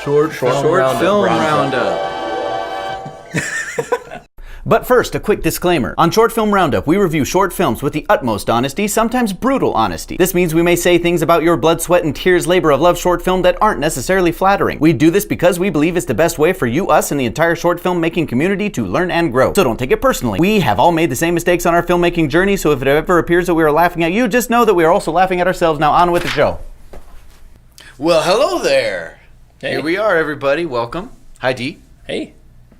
Short film roundup. But first, a quick disclaimer. On Short Film Roundup, we review short films with the utmost honesty, sometimes brutal honesty. This means we may say things about your blood, sweat, and tears labor of love short film that aren't necessarily flattering. We do this because we believe it's the best way for you, us, and the entire short film making community to learn and grow. So don't take it personally. We have all made the same mistakes on our filmmaking journey, so if it ever appears that we are laughing at you, just know that we are also laughing at ourselves. Now on with the show. Well, hello there. Hey. Here we are, everybody. Welcome. Hi, D. Hey.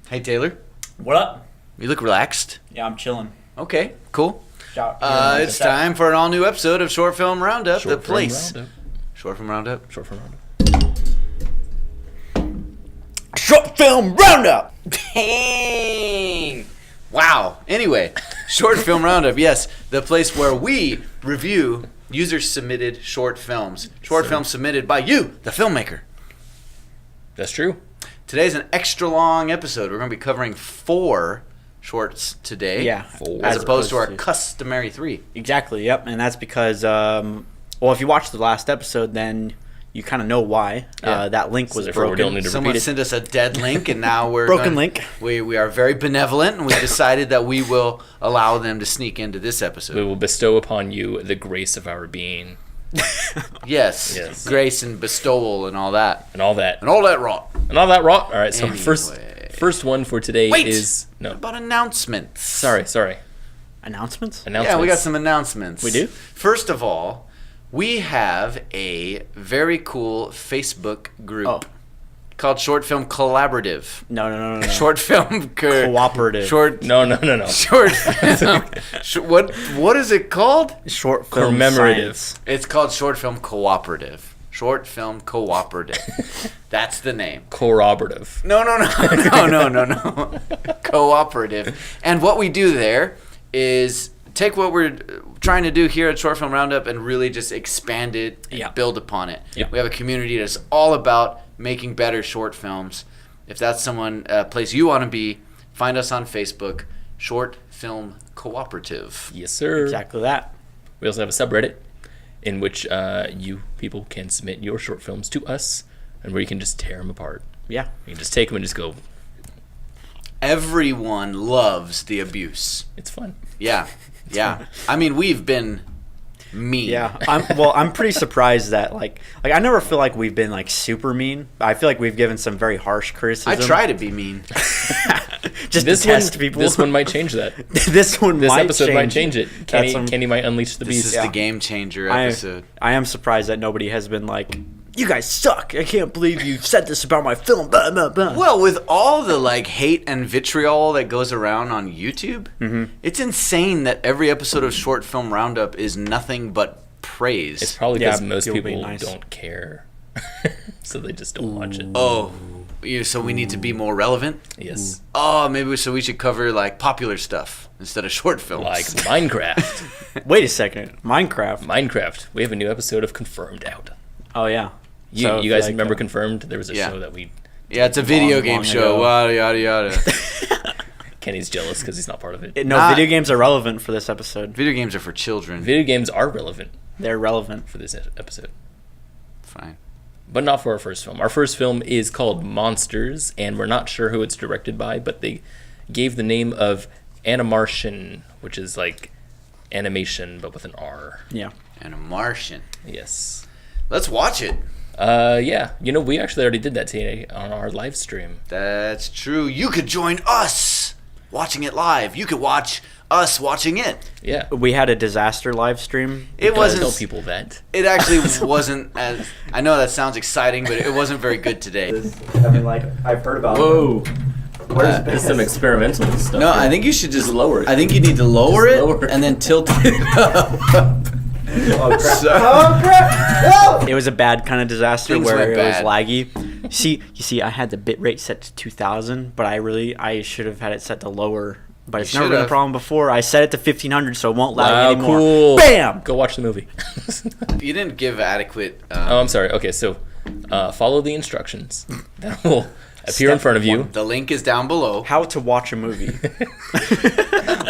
Hey, Taylor. What up? You look relaxed. Yeah, I'm chilling. Okay, cool. It's Time. time for an all-new episode of Short Film Roundup, Short the Film place. Roundup. Short Film Roundup. Short film roundup. Short Film Roundup! Dang! Wow. Anyway, Short Film Roundup, yes, the place where we review user-submitted short films. Short films submitted by you, the filmmaker. That's true. Today's an extra long episode. We're going to be covering 4 shorts today. Yeah. As opposed to our customary 3. Exactly, yep. And that's because, well, if you watched the last episode, then you kind of know why. Yeah. That link was therefore we don't broken. need to Someone repeat it. sent us a dead link, and now we're Broken link. We are very benevolent, and we decided that we will allow them to sneak into this episode. We will bestow upon you the grace of our being Yes. Yes. Grace and bestowal and all that. and all that. And all that rot. And all that rot. All right, so Anyway. first one for today Wait! is... What No, about announcements? sorry. Announcements? Announcements. Yeah, we got some announcements. We do? First of all, we have a very cool Facebook group Oh. called Short Film Collaborative. No. Short Film Cooperative. Short No. Short film. What is it called? Short film Commemorative. science. It's called Short Film Cooperative. Short Film Cooperative. That's the name. Corroborative. No. Cooperative. And what we do there is take what we're trying to do here at Short Film Roundup and really just expand it and build upon it. Yeah. We have a community that's all about making better short films. If that's place you want to be, find us on Facebook, Short Film Cooperative. Yes, sir. Exactly that. We also have a subreddit in which you people can submit your short films to us, and where you can just tear them apart. Yeah. You can just take them and just go, Everyone loves the abuse. it's fun. Yeah. I mean, we've been mean. Yeah. I'm pretty surprised that, like I never feel like we've been, like, super mean. I feel like we've given some very harsh criticism. I try to be mean. Just This to test people. This one might change that. This Episode might change it. That's Kenny might unleash the This beast. is the game changer episode. I am surprised that nobody has been like, you guys suck. I can't believe you said this about my film. Blah, blah, blah. Well, with all the hate and vitriol that goes around on YouTube, it's insane that every episode of Short Film Roundup is nothing but praise. It's probably because Yeah, most people people being nice. don't care. So they just don't watch it. So we need to be more relevant? Yes. Oh, maybe we should cover popular stuff instead of short films. Like Minecraft. Wait a second. Minecraft. We have a new episode of Confirmed out. Oh, yeah. You So if guys like, remember Confirmed? There was a Yeah. show that we... Yeah, it's a video long, game long show. ago. Yada, yada, yada. Kenny's jealous because he's not part of it. No, Not- video games are relevant for this episode. Video games are for children. Video games are relevant They're relevant. for this episode. Fine. But not for our first film. Our first film is called Monsters, and we're not sure who it's directed by, but they gave the name of Animation, which is like animation, but with an R. Yeah. And a Martian. Yes. Let's watch it. Yeah. We actually already did that today on our live stream. That's true. You could join us watching it live. You could watch us watching it. Yeah. We had a disaster live stream. It Gotta wasn't. tell people that. It actually wasn't as. I know that sounds exciting, but it wasn't very good today. I mean, I've heard about Whoa. There's some experimental stuff. No, here. I think you should just lower it. I think you need to lower Just it lower it. and then tilt it up. Oh, crap. It was a bad kind of disaster Things where went it bad. was laggy. You see, I had the bitrate set to 2,000, but I should have had it set to lower. But it's never been a should've. problem before. I set it to 1,500, so it won't lag Wow, anymore. cool. Bam! Go watch the movie. You didn't give adequate. Oh, I'm sorry. Okay, so follow the instructions that will appear in front of you. The link is down below. How to watch a movie.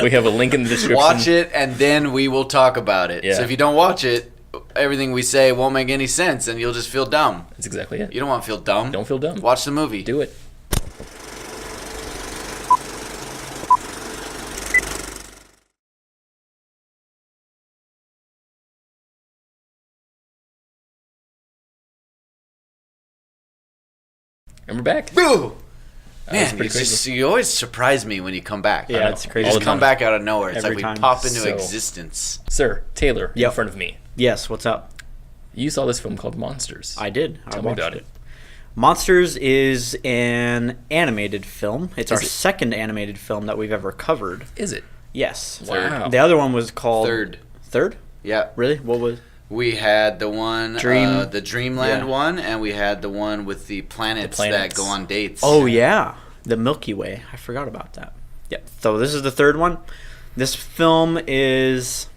We have a link in the description. Watch it, and then we will talk about it. Yeah. So if you don't watch it, everything we say won't make any sense, and you'll just feel dumb. That's exactly it. You don't want to feel dumb. Don't feel dumb. Watch the movie. Do it. And we're back. Boo! That was Man, pretty crazy. you always surprise me when you come back. Yeah, know. it's crazy. You All just the come time. back out of nowhere. It's Every like we time. pop into So- existence. Sir, Taylor, Yep. in front of me. Yes, what's up? You saw this film called Monsters. I did. I Tell me watched about it. Monsters is an animated film. It's Is our it? second animated film that we've ever covered. Is it? Yes. Wow. The other one was called Third. Third? Yeah. Really? What was? We had the one, the Dreamland Yeah. one, and we had the one with the planets, that planets. go on dates. Oh yeah, the Milky Way. I forgot about that. Yep. So this is the third one. This film is.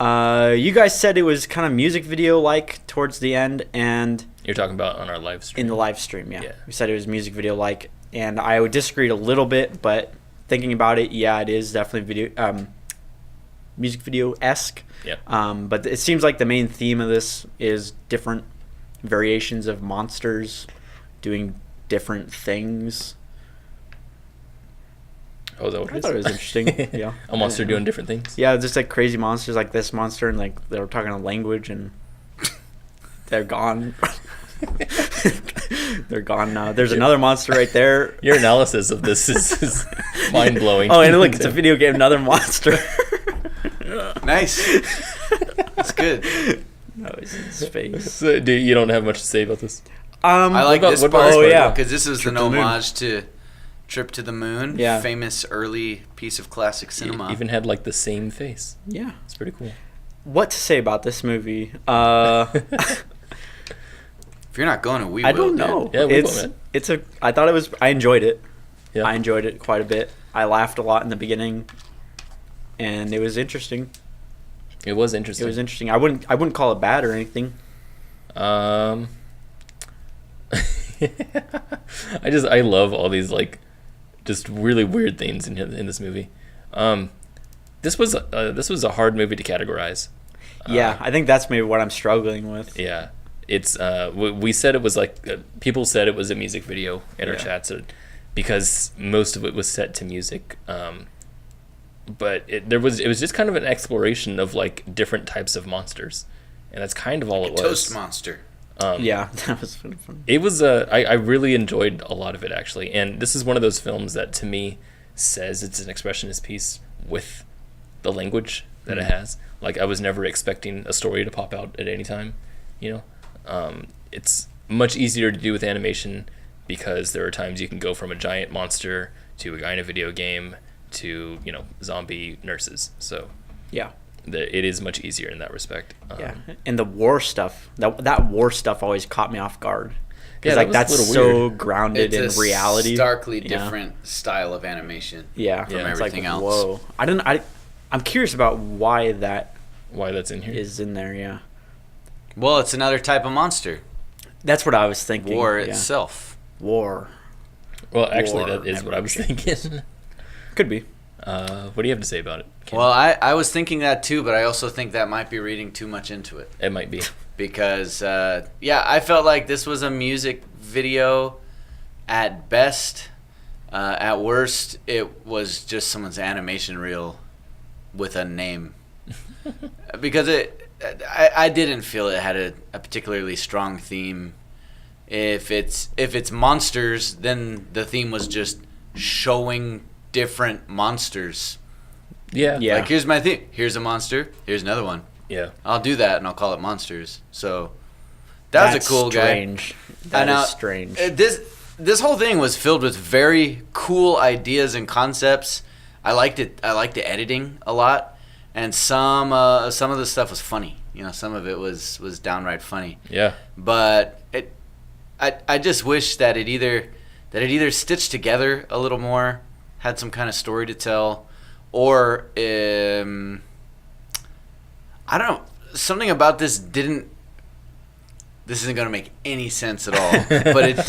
You guys said it was kind of music video like towards the end, and You're talking about on our live stream. in the live stream, yeah. Yeah. You said it was music video like, and I would disagree a little bit, but thinking about it, yeah, it is definitely video, music video esque. Yeah. But it seems like the main theme of this is different variations of monsters doing different things. Oh, is that what it I is? thought it was interesting. Yeah. A monster doing different things. Yeah, just like crazy monsters like this monster, and like they were talking a language, and they're gone. They're gone now. There's another monster right there. Your analysis of this is mind blowing. Oh, and look, it's a video game. Another monster. Nice. That's good. No, it's in space. So, you don't have much to say about this. I like about- this what about part this part? Oh, yeah. because this is Trip an to the Moon. homage to Trip to the Moon, Yeah. famous early piece of classic You cinema. even had like the same face. Yeah. It's pretty cool. What to say about this movie? If you're not going to, we I will. don't dude. know. Yeah, we will, it's man. it's a. I thought it was. I enjoyed it. Yeah. I enjoyed it quite a bit. I laughed a lot in the beginning, and it was interesting. It was interesting. It was interesting. I wouldn't call it bad or anything. I love all these like just really weird things in this movie. This was a hard movie to categorize. Yeah, I think that's maybe what I'm struggling with. Yeah, it's we said it was like people said it was a music video in our Yeah. chats because most of it was set to music. But it was just kind of an exploration of like different types of monsters, and that's kind of all it was. Toast monster. Yeah, that was fun. It was I really enjoyed a lot of it actually, and this is one of those films that to me says it's an expressionist piece with the language that it has. Like I was never expecting a story to pop out at any time, you know. It's much easier to do with animation because there are times you can go from a giant monster to a guy in a video game to, you know, zombie nurses. So Yeah. it is much easier in that respect. Yeah, and the war stuff, that war stuff always caught me off guard. Yeah, Because that like was a that's little so weird. grounded It's in a reality. starkly Yeah. different style of animation. Yeah, from it's everything like, else. Whoa, I'm curious about why that Why that's in here? is in there. Yeah, Well, it's another type of monster. that's what I was thinking. War yeah. itself. War Well, actually, War that is what I was thinking. could be. What do you have to say about it, Ken? Well, I was thinking that too, but I also think that might be reading too much into it. It might be. Because, I felt like this was a music video at best. At worst, it was just someone's animation reel with a name. Because I didn't feel it had a particularly strong theme. If it's monsters, then the theme was just showing different monsters. Yeah. Yeah. Like, here's my theme. Here's a monster. Here's another one. Yeah. I'll do that, and I'll call it monsters. So that was a cool strange. That guy. is strange. This whole thing was filled with very cool ideas and concepts. I liked it. I liked the editing a lot, and some of the stuff was funny. You know, some of it was downright funny. Yeah. But I just wish that it either stitched together a little more, had some kind of story to tell, or I don't know, something about this didn't. This isn't gonna make any sense at all, but it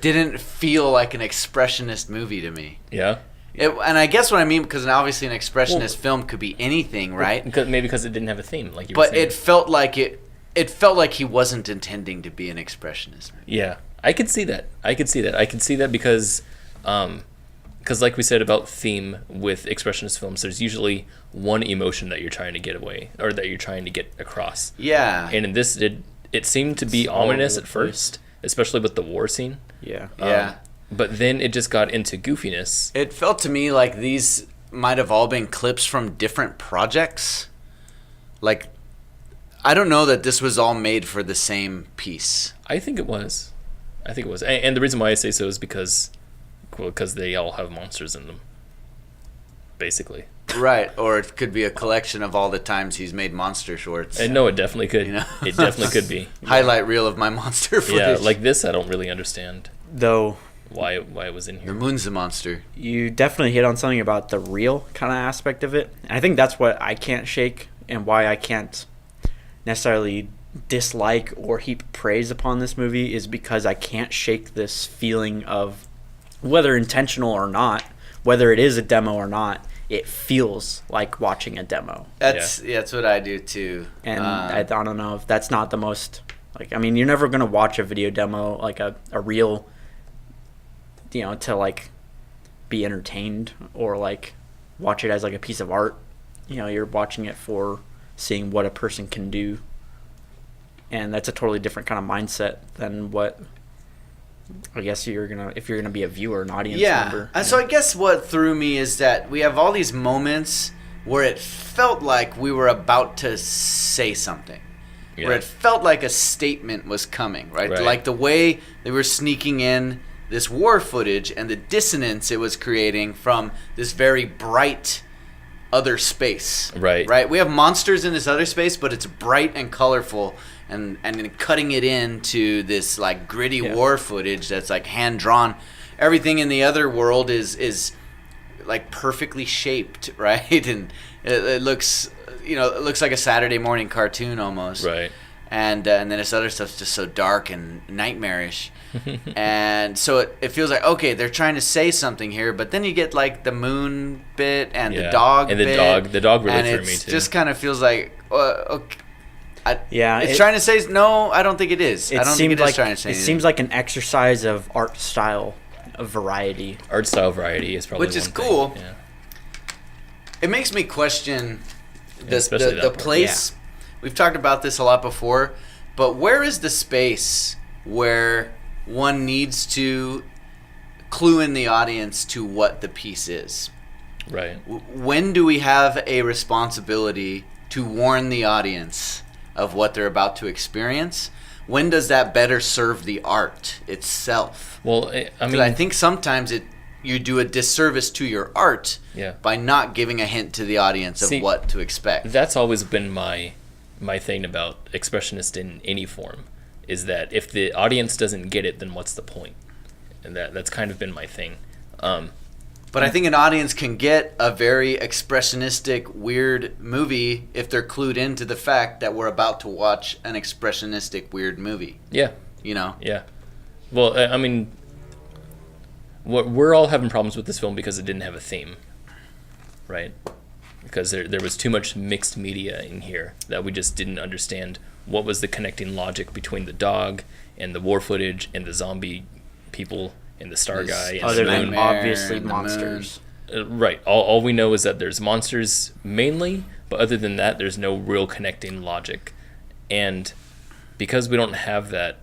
didn't feel like an expressionist movie to me. Yeah. And I guess what I mean, because obviously an expressionist film could be anything, right? Maybe because it didn't have a theme, like you were But saying. it felt like it felt like he wasn't intending to be an expressionist. Yeah, I could see that. I could see that because like we said about theme with expressionist films, there's usually one emotion that you're trying to get away or that you're trying to get across. Yeah. And in this, it seemed to be ominous at first, especially with the war scene. Yeah. Yeah. But then it just got into goofiness. It felt to me like these might have all been clips from different projects. Like, I don't know that this was all made for the same piece. I think it was. And the reason why I say so is because they all have monsters in them, basically. Right, or it could be a collection of all the times he's made monster shorts. And no, it definitely could. You know? It definitely could be. Highlight reel of my monster footage. Yeah, like this, I don't really understand Though why it was in The here. moon's a monster. you definitely hit on something about the real kind of aspect of it. And I think that's what I can't shake and why I can't necessarily dislike or heap praise upon this movie is because I can't shake this feeling of, whether intentional or not, whether it is a demo or not, it feels like watching a demo. That's what I do too. And I don't know if that's not the most, like, I mean, you're never going to watch a video demo, like a real, to like be entertained or like watch it as like a piece of art. You're watching it for seeing what a person can do. And that's a totally different kind of mindset than what I guess if you're gonna be a viewer, an audience member. And so I guess what threw me is that we have all these moments where it felt like we were about to say something. Yeah. Where it felt like a statement was coming, right? Right. Like the way they were sneaking in this war footage and the dissonance it was creating from this very bright other space. Right. Right? We have monsters in this other space, but it's bright and colorful, and then cutting it into this like gritty war footage that's like hand drawn. Everything in the other world is like perfectly shaped, right? And it looks it looks like a Saturday morning cartoon almost. Right. And then this other stuff's just so dark and nightmarish. And so it feels like, okay, they're trying to say something here, but then you get like the moon bit and the dog and bit. the dog really and threw it me too. just kind of feels like, okay. It's It trying to say, no, I don't think it is. I don't think it is trying to say anything. seems like an exercise of art style, of variety. Art style variety is probably Which is one thing. cool. Yeah. It makes me question especially the that part. place. We've talked about this a lot before, but where is the space where one needs to clue in the audience to what the piece is? Right. When do we have a responsibility to warn the audience of what they're about to experience? When does that better serve the art itself? Well, I mean, I think sometimes you do a disservice to your art by not giving a hint to the audience of what to expect. That's always been my thing about expressionist in any form, is that if the audience doesn't get it, then what's the point? And that's kind of been my thing. But I think an audience can get a very expressionistic, weird movie if they're clued into the fact that we're about to watch an expressionistic, weird movie. Yeah. Yeah. Well, I mean, we're all having problems with this film because it didn't have a theme, right? Because there was too much mixed media in here that we just didn't understand what was the connecting logic between the dog and the war footage and the zombie people and the star guy and Other the than moon. obviously the monsters. Right. All we know is that there's monsters mainly, but other than that, there's no real connecting logic. And because we don't have that,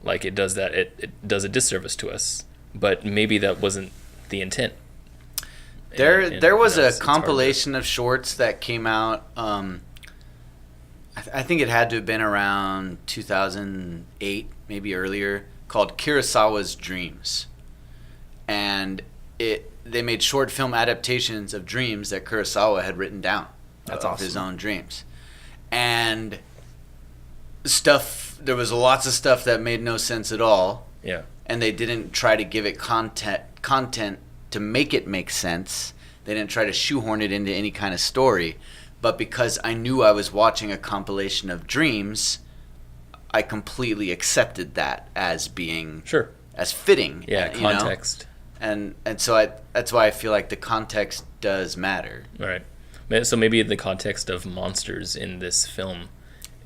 like it does that, it does a disservice to us. But maybe that wasn't the intent. There was a it's hard to- compilation of shorts that came out. I think it had to have been around 2008, maybe earlier, called Kurosawa's Dreams, and they made short film adaptations of dreams that Kurosawa had written down. That's of awesome. his own dreams, and stuff. There was lots of stuff that made no sense at all. Yeah. And they didn't try to give it content to make it make sense. They didn't try to shoehorn it into any kind of story. But because I knew I was watching a compilation of dreams, I completely accepted that as being Sure. as fitting. Yeah, you know? context. and so that's why I feel like the context does matter. All right. So maybe the context of monsters in this film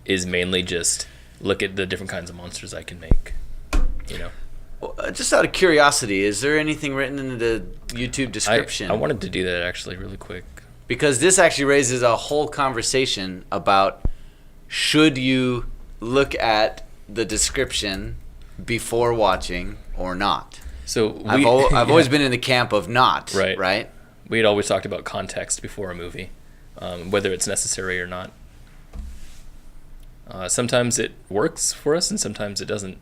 is mainly just look at the different kinds of monsters I can make. You know. Just out of curiosity, is there anything written in the YouTube description? I wanted to do that actually really quick. Because this actually raises a whole conversation about should you look at the description before watching or not. So I've always been in the camp of not, right? We had always talked about context before a movie, whether it's necessary or not. Sometimes it works for us and sometimes it doesn't.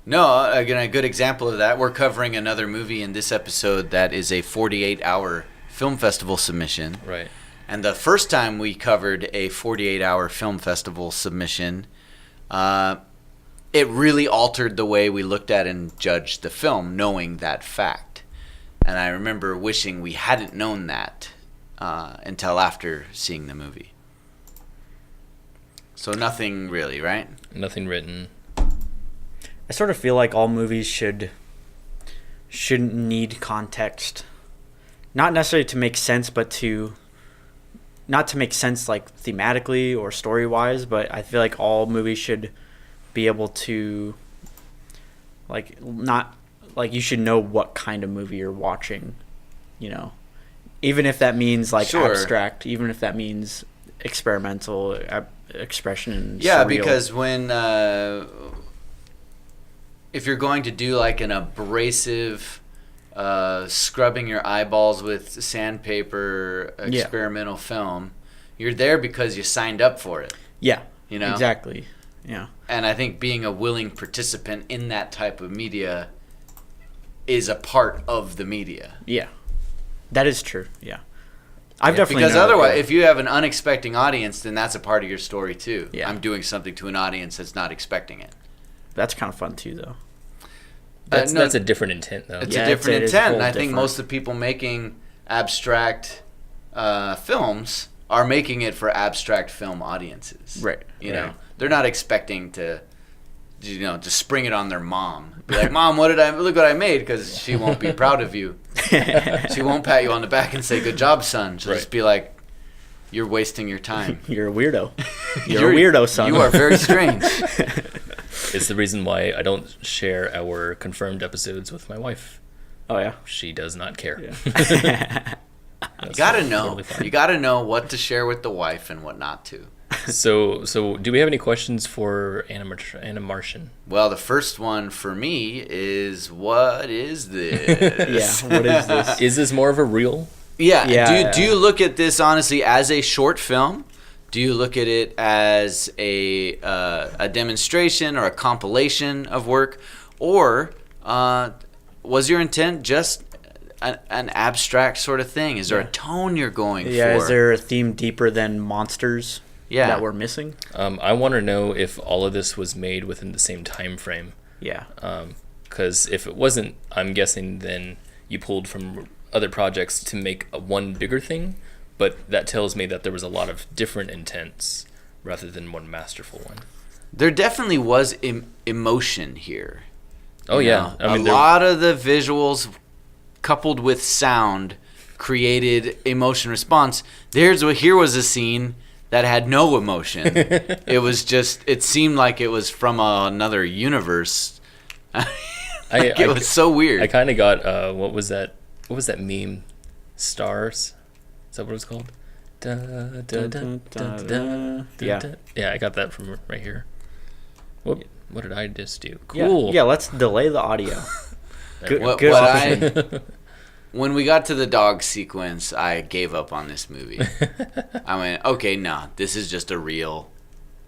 No, again, a good example of that, we're covering another movie in this episode that is a 48-hour film festival submission. Right. And the first time we covered a 48-hour film festival submission, it really altered the way we looked at and judged the film, knowing that fact. And I remember wishing we hadn't known that until after seeing the movie. So nothing really, right? Nothing written. I sort of feel like all movies shouldn't need context. Not necessarily to make sense, but not to make sense like thematically or story-wise, but I feel like all movies should be able to you should know what kind of movie you're watching, you know. Even if that means abstract, even if that means experimental expression and surreal. Because when if you're going to do like an abrasive scrubbing your eyeballs with sandpaper experimental film, you're there because you signed up for it. Yeah. You know? Exactly. Yeah. And I think being a willing participant in that type of media is a part of the media. Yeah. That is true. Yeah. I've definitely because known otherwise, if you have an unexpected audience, then that's a part of your story too. Yeah. I'm doing something to an audience that's not expecting it. That's kind of fun too, though. That's a different intent, though. It's a different intent, and I think different. most of the people making abstract films are making it for abstract film audiences. Right. You know, they're not expecting to spring it on their mom. Be like, Mom, look what I made, because she won't be proud of you. She won't pat you on the back and say, good job, son. She'll just be like, you're wasting your time. You're a weirdo. You're a weirdo, son. You are very strange. It's the reason why I don't share our confirmed episodes with my wife. Oh, yeah? She does not care. Yeah. You gotta know. Totally fine. You gotta know what to share with the wife and what not to. So do we have any questions for Anna Martian? Well, the first one for me is, what is this? Yeah, what is this? Is this more of a reel? Yeah. Do you look at this honestly as a short film? Do you look at it as a demonstration or a compilation of work, or was your intent just an abstract sort of thing? Is there a tone you're going for? Yeah, is there a theme deeper than monsters that we're missing? I want to know if all of this was made within the same time frame. Yeah. Because if it wasn't, I'm guessing then you pulled from other projects to make one bigger thing. But that tells me that there was a lot of different intents rather than one masterful one. There definitely was emotion here. Oh, yeah. I mean, a lot of the visuals coupled with sound created emotion response. Here was a scene that had no emotion. It was just, it seemed like it was from another universe. It was so weird. I kind of got, what was that meme? Stars? Is that what it was called? Yeah, I got that from right here. What did I just do? Cool. Yeah, let's delay the audio. Good option. When we got to the dog sequence, I gave up on this movie. I went, okay, no, this is just a reel.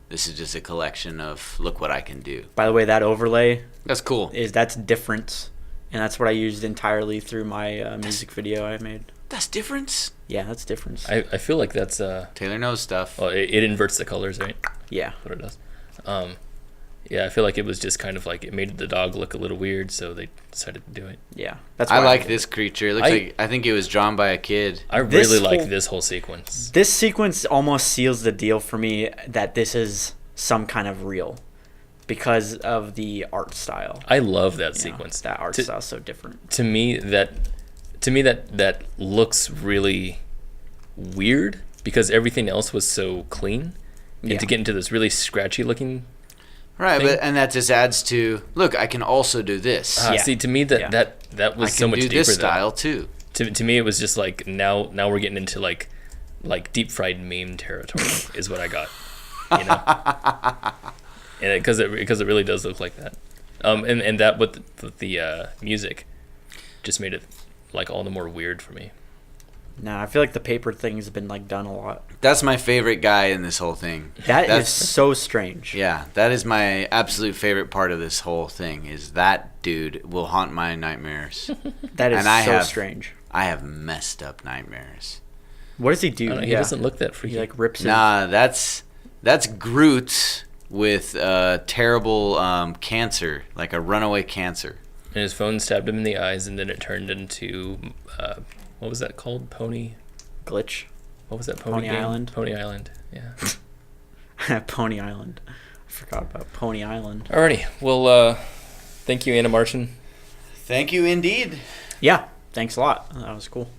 This is just a collection of look what I can do. By the way, that overlay, that's cool. That's difference, and that's what I used entirely through my music video I made. That's difference? Yeah, that's difference. I feel like that's Taylor knows stuff. Well, it inverts the colors, right? Yeah. That's what it does. Yeah, I feel like it was just kind of like it made the dog look a little weird, so they decided to do it. Yeah, that's. I like this creature. It looks like I think it was drawn by a kid. I really like this whole sequence. This sequence almost seals the deal for me that this is some kind of reel. because of the art style. I love that You know, sequence. that art style is so different. To me, that looks really weird because everything else was so clean, Yeah. and to get into this really scratchy looking. Right, thing. and that just adds to, look, I can also do this. Yeah. See, to me that was I so can much do deeper. this style too. To me, it was just like now we're getting into like deep fried meme territory is what I got, you know, and because it really does look like that, and that with the music, just made it like all the more weird for me. Nah, I feel like the paper thing's been like done a lot. That's my favorite guy in this whole thing. That's so strange. Yeah, that is my absolute favorite part of this whole thing. Is that dude will haunt my nightmares. That is And I so have- strange. I have messed up nightmares. What does he I do? don't know, he doesn't look that freaky. He like rips his... Nah, that's Groot with terrible cancer, like a runaway cancer. And his phone stabbed him in the eyes, and then it turned into what was that called? Pony. glitch. What was that? Pony game? Island? Pony Island. Yeah. Pony Island. I forgot about Pony Island. Alrighty. Well, thank you, Anna Martian. Thank you indeed. Yeah, thanks a lot. That was cool.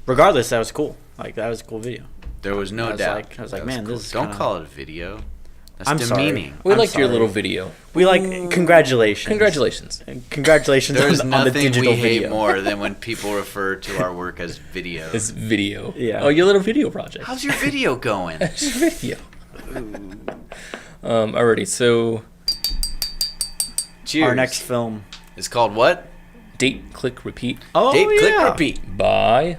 Regardless, that was cool. Like, that was a cool video. There was no I was doubt. like- I was like, That man, cool. this is Don't kinda- call it a video. That's I'm sorry. demeaning. We I'm liked your sorry. little video. We like, congratulations. Congratulations. Congratulations There's on the nothing digital we hate video. more than when people refer to our work as video. This video. Yeah. Oh, your little video project. How's your video going? Video. Alrighty. So, Cheers. Our next film. It's called what? date, click, repeat Oh, Date, yeah. click, repeat. by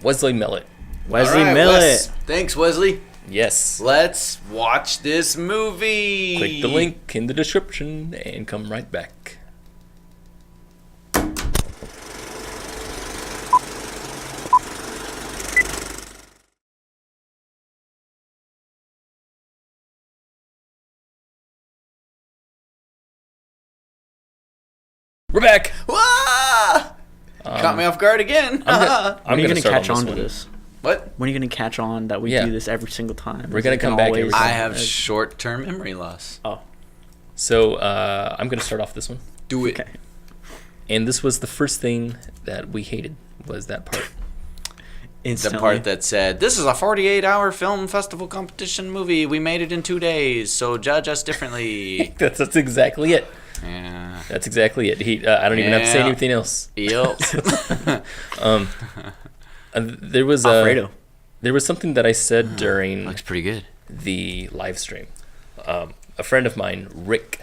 Wesley Millett. Wesley All right, Millett. Wes. Thanks, Wesley. Yes. Let's watch this movie. Click the link in the description and come right back. We're back. Wah! Caught me off guard again. When are you gonna gonna start catch on on this to one. this? What? When are you gonna catch on that we Yeah. do this every single time? We're Is gonna it come back always- every I time. have short-term memory loss. Oh, So I'm gonna start off this one, Do it. okay. and this was the first thing that we hated was that part. The Instantly. part that said, "This is a 48-hour film festival competition movie. We made it in 2 days, so judge us differently." That's exactly it. Yeah. That's exactly it. I don't even have to say Yeah. anything else. Yep. There was Alfredo. there was something that I said during Looks pretty good. the live stream. A friend of mine, Rick,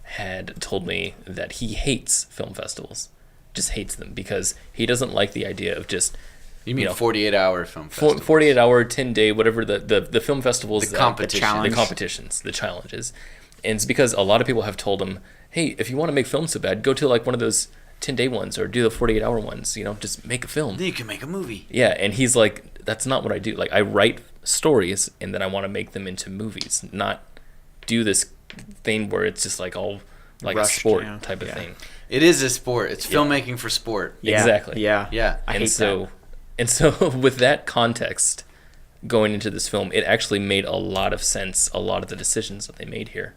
had told me that he hates film festivals, just hates them because he doesn't like the idea of just You mean know, 48-hour film festival? 48-hour, 10-day, whatever the film festivals, The competition. the competitions, the challenges, and it's because a lot of people have told him, hey, if you want to make film so bad, go to like one of those 10-day ones or do the 48-hour ones. You know, just make a film. Then you can make a movie. Yeah, and he's like, that's not what I do. Like, I write stories and then I want to make them into movies, not do this thing where it's just like all like Rushed, a sport yeah. type of Yeah. thing. It is a sport. It's filmmaking for sport. Yeah. Exactly. Yeah. Yeah. I and hate so, that. and so with that context going into this film, it actually made a lot of sense. A lot of the decisions that they made here.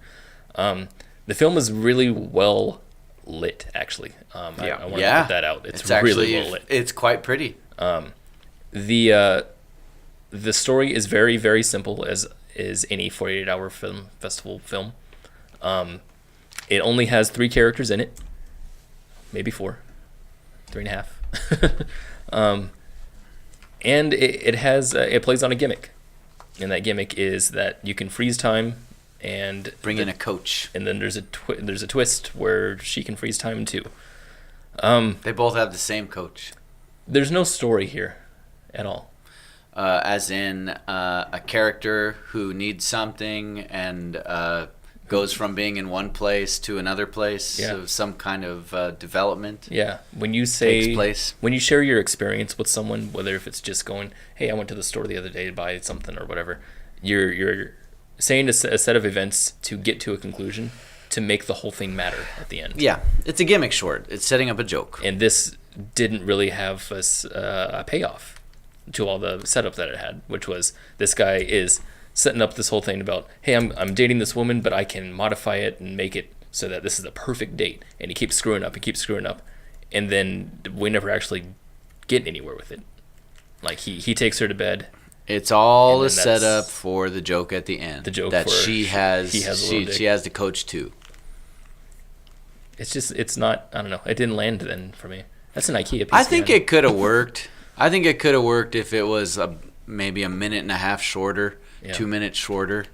The film is really well lit, actually. I want to Yeah. put that out. It's actually, really well lit. It's quite pretty. The story is very, very simple, as is any 48-hour film festival film. It only has 3 characters in it, maybe 4, 3.5, and it plays on a gimmick, and that gimmick is that you can freeze time, and Bring in a coach. and then there's a twist where she can freeze time too. They both have the same coach. There's no story here at all. As in a character who needs something and goes from being in one place to another place. Yeah. So some kind of development Yeah, when you say takes place. when you share your experience with someone, whether if it's just going, "Hey, I went to the store the other day to buy something" or whatever, you're saying a set of events to get to a conclusion to make the whole thing matter at the end. Yeah, it's a gimmick short. It's setting up a joke. And this didn't really have a payoff to all the setup that it had, which was this guy is setting up this whole thing about, hey, I'm dating this woman, but I can modify it and make it so that this is the perfect date. And he keeps screwing up, and then we never actually get anywhere with it. Like he takes her to bed. It's all a setup for the joke at the end. The joke that for she has the coach too. It's not, I don't know. It didn't land then for me. That's an IKEA piece. I think it could have worked. I think it could have worked if it was maybe a minute and a half shorter, 2 minutes shorter.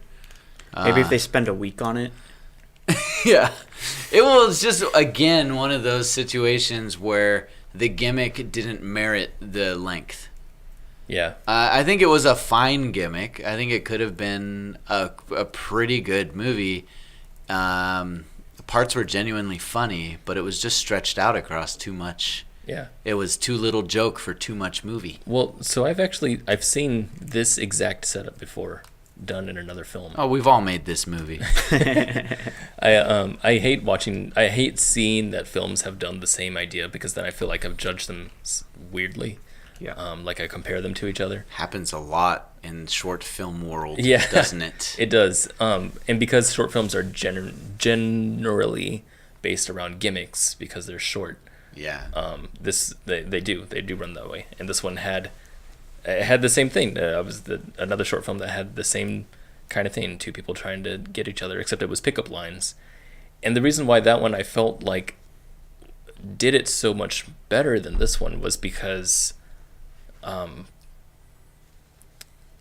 Maybe if they spend a week on it. Yeah. It was just, again, one of those situations where the gimmick didn't merit the length. Yeah. I think it was a fine gimmick. I think it could have been a pretty good movie. The parts were genuinely funny, but it was just stretched out across too much. Yeah. It was too little joke for too much movie. Well, so I've seen this exact setup before done in another film. Oh, we've all made this movie. I hate seeing that films have done the same idea, because then I feel like I've judged them weirdly. Yeah. Like I compare them to each other. Happens a lot in short film world, Yeah. doesn't it? It does. And because short films are generally based around gimmicks because they're short. Yeah. They do run that way. And this one had the same thing. It was another short film that had the same kind of thing, two people trying to get each other, except it was pickup lines. And the reason why that one I felt like did it so much better than this one was because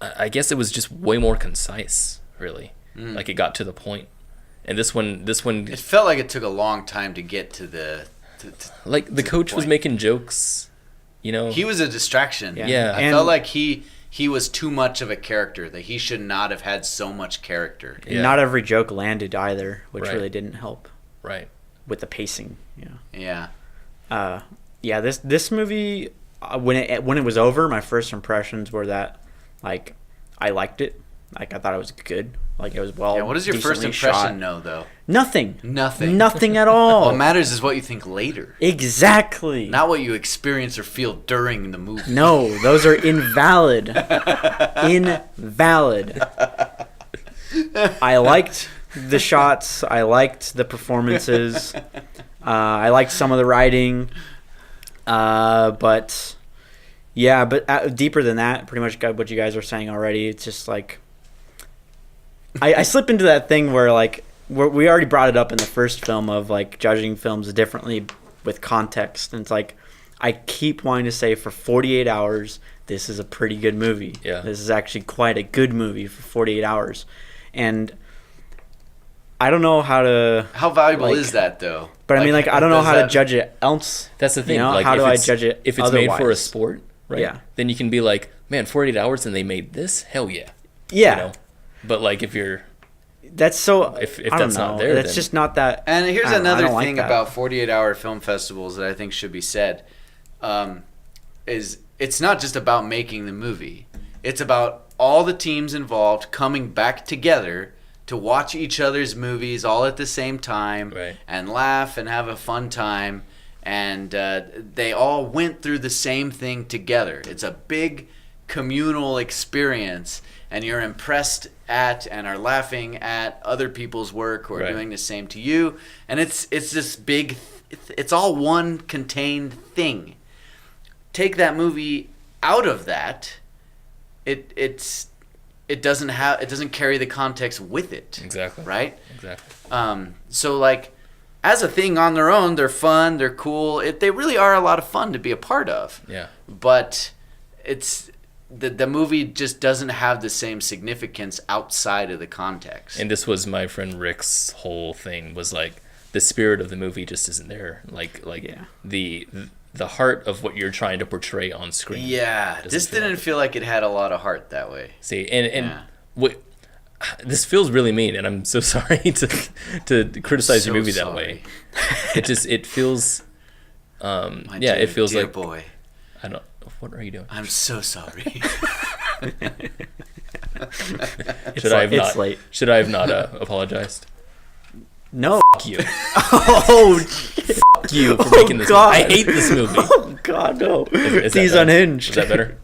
I guess it was just way more concise, really. Like it got to the point. And this one It felt like it took a long time to get to the like the coach was making jokes, you know. He was a distraction. Yeah. I felt like he was too much of a character, that he should not have had so much character. Yeah. Not every joke landed either, which Right. really didn't help Right. with the pacing. Yeah. This movie, when it was over, my first impressions were that, like, I liked it. Like, I thought it was good. Like, it was Yeah, what does your first decently impression shot. know, though? Nothing. Nothing. Nothing at all. What matters is what you think later, Exactly. not what you experience or feel during the movie. No, those are invalid. Invalid. I liked the shots. I liked the performances. I liked some of the writing. But deeper than that, pretty much got what you guys are saying already. It's just like I slip into that thing where like we already brought it up in the first film of like judging films differently with context, and it's like I keep wanting to say for 48 hours this is a pretty good movie. Yeah. This is actually quite a good movie for 48 hours, and I don't know How valuable like, is that, though? But I mean, like, I don't know does how to that- judge it else. That's the thing. You know, like, how if do I it's- judge it if it's made for a otherwise? sport, right? Yeah. Then you can be like, man, 48 hours and they made this? Hell yeah. Yeah. You know? But like if you're That's so. If I don't that's not know. there, that's then- just not that. And here's I don't know, I another don't like thing that. about 48-hour film festivals that I think should be said, is it's not just about making the movie. It's about all the teams involved coming back together to watch each other's movies all at the same time, Right. and laugh and have a fun time. And they all went through the same thing together. It's a big communal experience, and you're impressed at and are laughing at other people's work who are Right. doing the same to you. And it's this big, it's all one contained thing. Take that movie out of that, it doesn't carry the context with it. Exactly. Right? Exactly. So like, as a thing on their own, they're fun, they're cool. They really are a lot of fun to be a part of. Yeah. But it's the movie just doesn't have the same significance outside of the context. And this was my friend Rick's whole thing, was like the spirit of the movie just isn't there. Like Yeah. the heart of what you're trying to portray on screen. Yeah, doesn't this feel didn't like feel like it had a lot of heart that way. See, and Yeah. what this feels really mean, and I'm so sorry to criticize So the movie that sorry. way. It feels My yeah, dear, it feels dear like boy, I don't. What are you doing? I'm so sorry. Should I have it's not? late. Should I have not apologized? No. Fuck you. Oh, Fuck you for making this God. movie. I hate this movie. oh God, no. Is that D's better? unhinged. Is that better?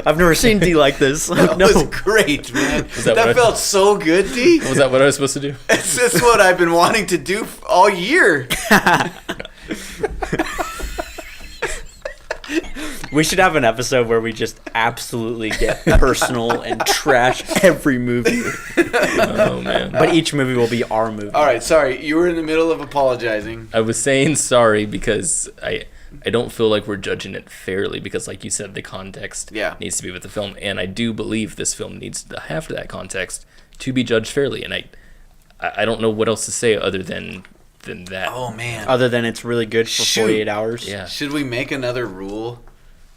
I've never seen D like this. That no. was great, man. that That, what I- felt so good, D. Was that what I was supposed to do? It's what I've been wanting to do all year. We should have an episode where we just absolutely get personal and trash every movie. Oh, man. But each movie will be our movie. All right, sorry. You were in the middle of apologizing. I was saying sorry because I don't feel like we're judging it fairly because, like you said, the context needs to be with the film. And I do believe this film needs to have that context to be judged fairly. And I don't know what else to say other than that. Oh, man. Other than it's really good for Shoot. 48 hours. Yeah. Should we make another rule?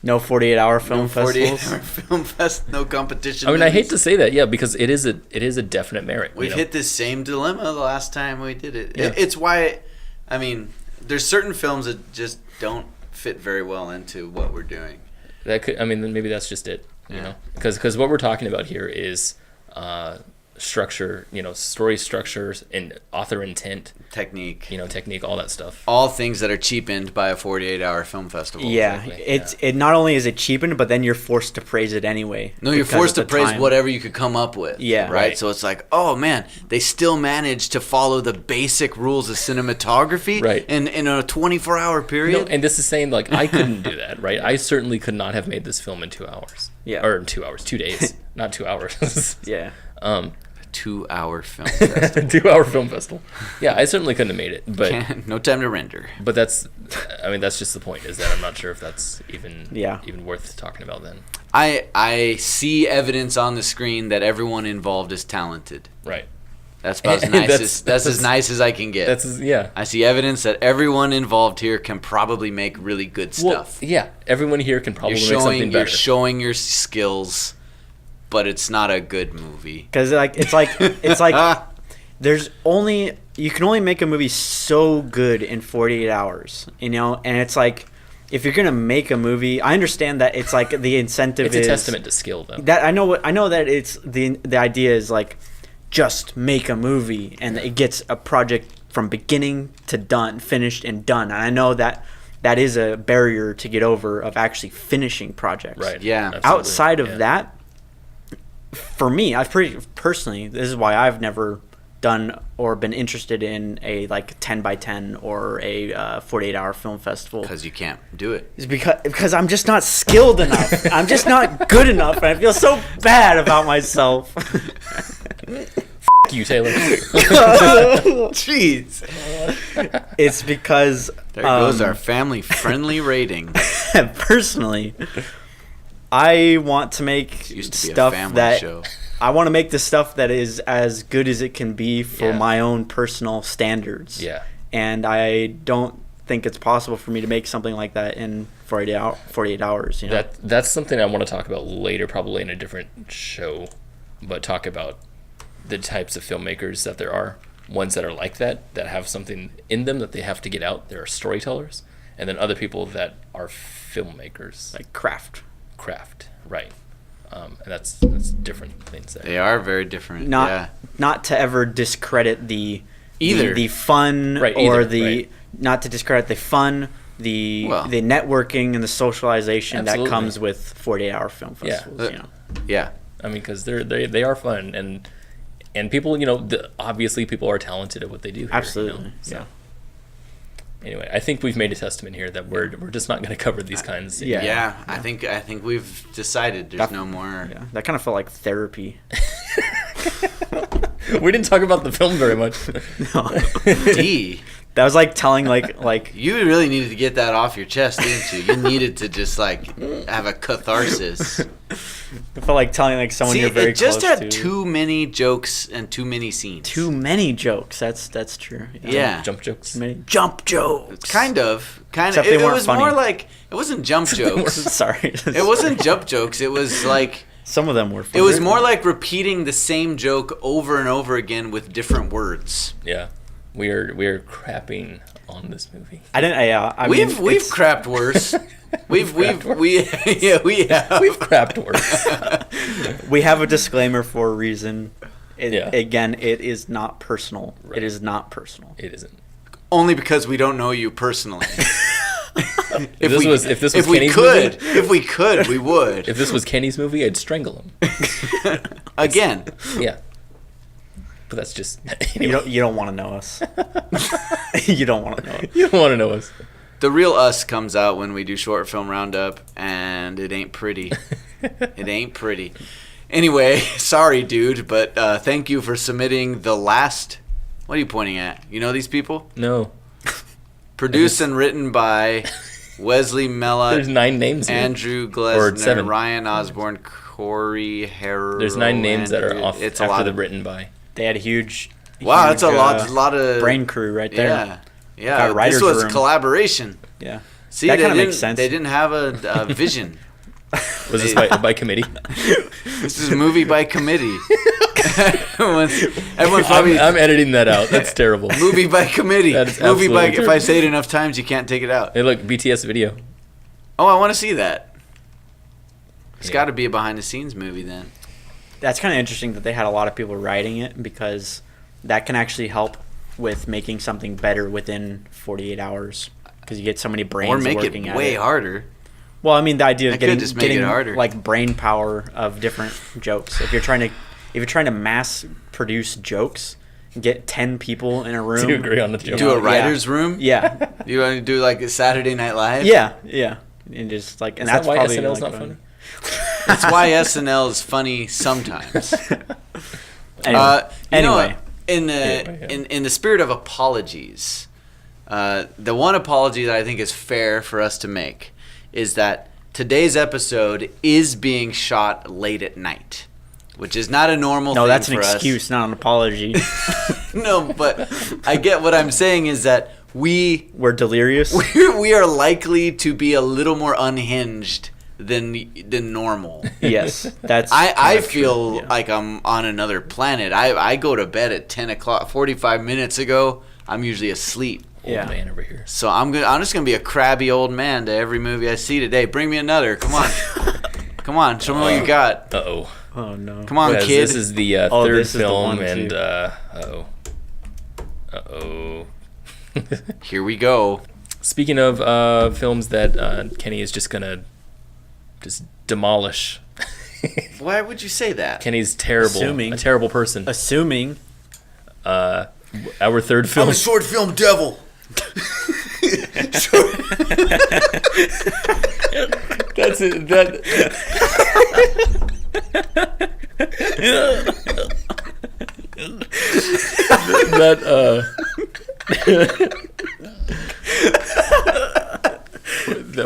No 48-hour film No festivals. 48-hour film fest, no competition. I mean, I hate movies. to say that, yeah, because it is a definite merit. We've you know? hit this same dilemma the last time we did it. Yeah. It's why, I mean, there's certain films that just don't fit very well into what we're doing. That could, I mean, then maybe that's just it, you Yeah. know, because what we're talking about here is structure, you know, story structures and author intent, Technique. you know, technique, all that stuff. All things that are cheapened by a 48-hour film festival. Yeah, Exactly, it not only is it cheapened, but then you're forced to praise it anyway. No, you're because forced to of the praise time. whatever you could come up with. Yeah. Right? Right. So it's like, oh man, they still managed to follow the basic rules of cinematography Right. in a 24-hour You period. know, and this is saying, like, I couldn't do that, right? I certainly could not have made this film in 2 hours. Yeah. Or in 2 hours, 2 days, not 2 hours. Yeah. 2-hour film festival. 2 hour film festival. Yeah, I certainly couldn't have made it, but No time to render. but that's, I mean, that's just the point. Is that I'm not sure if that's even Yeah. even worth talking about then. I see evidence on the screen that everyone involved is talented. Right. That's about as And nice that's- that's as nice as I can get. That's yeah. I see evidence that everyone involved here can probably make really good Well, stuff. yeah. Everyone here can probably You're make something showing better. you're showing your skills, but it's not a good movie. Because it's like there's only you can only make a movie so good in 48 hours, you know. And it's like if you're gonna make a movie, I understand that it's like the incentive it's is a testament to skill, though. that I know that it's the idea is like just make a movie and it gets a project from beginning to done, finished and done. And I know that is a barrier to get over of actually finishing projects. Right. Yeah. Absolutely. Outside of Yeah. that, for me, personally, this is why I've never done or been interested in a like 10 by 10 or a 48-hour film festival. Because you can't do it. Is because I'm just not skilled enough. I'm just not good enough, and I feel so bad about myself. F- you, Taylor. Jeez. It's because There goes our family-friendly rating. personally, I want to make Used to be a stuff family that show. I want to make the stuff that is as good as it can be for Yeah. my own personal standards. Yeah. And I don't think it's possible for me to make something like that in 48 hours. You know? That's something I want to talk about later, probably in a different show. But talk about the types of filmmakers that there are. Ones that are like that have something in them that they have to get out. There are storytellers, and then other people that are filmmakers, like craft. right? And that's different things. There. They are very different. Yeah. Not to ever discredit the Either. the fun Right, or either, the right. not to discredit the fun, the Well. networking and the socialization that Absolutely. comes with 48-hour film Yeah. festivals. You know. Yeah. I mean, because they are fun, and people, you know, obviously people are talented at what they do. Here, Absolutely. You know? So. Yeah. Anyway, I think we've made a testament here that we're just not going to cover these kinds. Yeah. Yeah. I think we've decided there's no more. Yeah, that kind of felt like therapy. We didn't talk about the film very much. No. D. That was like telling like You really needed to get that off your chest, didn't you? You needed to just like have a catharsis. it felt like telling like someone See, you're very it just close had to. too many jokes and too many scenes. Too many jokes. That's true. Yeah. Jump jokes. Too many jump jokes. Kind of. Except It they weren't was funny. more like it wasn't jump jokes. Sorry. It wasn't jump jokes. It was like Some of them were funny. it was more like repeating the same joke over and over again with different words. Yeah, we are crapping on this movie. I didn't. Yeah. I We've mean, we've it's- crapped worse. we have. We've crapped worse. we have a disclaimer for a reason. Again, it is not personal. Right. It is not personal. It isn't. Only because we don't know you personally. If this was if Kenny's we could, we would. If this was Kenny's movie, I'd strangle him. Again. Yeah. But that's just You don't want to know us. You don't want to know us. You don't want to know us. The real us comes out when we do short film roundup, and it ain't pretty. It ain't pretty. Anyway, sorry, dude, but thank you for submitting the last. What are you pointing at? You know these people? No. Produced and written by Wesley Mellott, There's 9 names here. Andrew Or Glesner, 7. Ryan Osborne, Corey Harrow. There's 9 names that are and off it's a after lot the of, written by. They had a huge. Wow, that's a huge, lot of brain crew right there. Yeah, yeah. Got a writer's This was room. a collaboration. Yeah. See, That they kinda didn't, makes sense. They didn't have a vision. Was this by committee? This is a movie by committee. everyone's probably I'm editing that out. That's terrible. movie by committee. That is Movie by. absolutely If I terrible. say it enough times, you can't take it out. Hey, look, BTS video. Oh, I want to see that. It's Yeah. got to be a behind the scenes movie then. That's kind of interesting that they had a lot of people writing it because that can actually help with making something better within 48 hours because you get so many brains Or make working it at way it. harder. Well, I mean, the idea I of could getting, just make it getting harder. like brain power of different jokes. If you're trying to mass produce jokes, get 10 people in a room. To agree on the joke. Do a Yeah. writer's room. Yeah, You want to do like a Saturday Night Live? yeah, and just like, and Is that's that why probably SNL's like not funny? That's why SNL is funny sometimes. Anyway, You know, anyway. in the Anyway, yeah. in the spirit of apologies, the one apology that I think is fair for us to make is that today's episode is being shot late at night, which is not a normal No, thing that's an for us. excuse, not an apology. No, but I get what I'm saying is that we We're delirious. we are likely to be a little more unhinged than normal. Yes, that's. I kind of feel true, yeah. like I'm on another planet. I go to bed at 10 o'clock. 45 minutes ago, I'm usually asleep. Old Yeah. man over here. So I'm just gonna be a crabby old man to every movie I see today. Bring me another. Come on, come on. Show me what you got. Uh-oh. Oh no. Come on, Guys, kid. This is the Oh, third this is the film, one, and too. uh-oh. Uh-oh. Here we go. Speaking of films that Kenny is just gonna just demolish. Why would you say that? Kenny's terrible. Assuming. A terrible person. Assuming. Our third film. I'm a short film devil. That's it. That.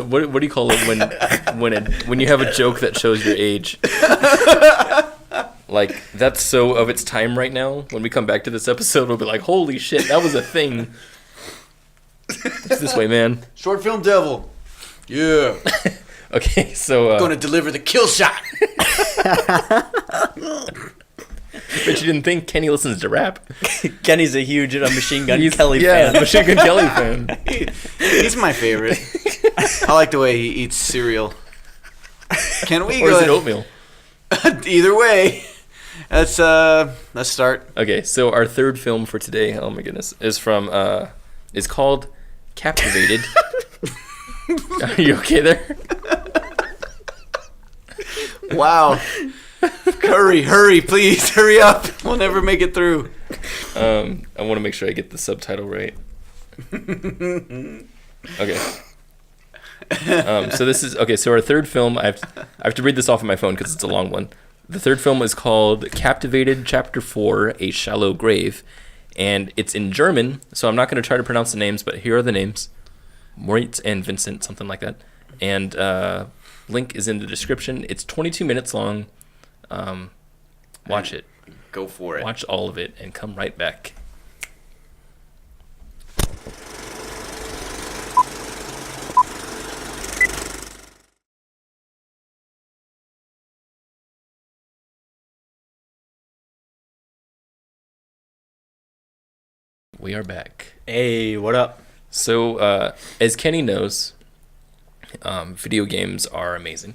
What do you call it when you have a joke that shows your age? Like, that's so of its time right now. When we come back to this episode, we'll be like, holy shit, that was a thing. It's this way, man. Short film devil. Yeah. Okay, so Gonna deliver the kill shot. but you didn't think Kenny listens to rap? Kenny's a huge Machine Gun He's- Kelly yeah, fan. Machine Gun Kelly fan. He's my favorite. I like the way he eats cereal. Can we Or go is it ahead- oatmeal? Either way. Let's start. Okay, so our third film for today, oh my goodness, is called Captivated. Are you okay there? Wow. Hurry, please. Hurry up. We'll never make it through. I want to make sure I get the subtitle right. Okay. So this is okay. So our third film, I have to read this off of my phone because it's a long one. The third film is called Captivated, Ch.4, A Shallow Grave, and it's in German. So I'm not going to try to pronounce the names, but here are the names: Moritz and Vincent, something like that. And link is in the description. It's 22 minutes long. Watch it. Go for it. Watch all of it and come right back. We are back. Hey, what up? So, as Kenny knows, video games are amazing,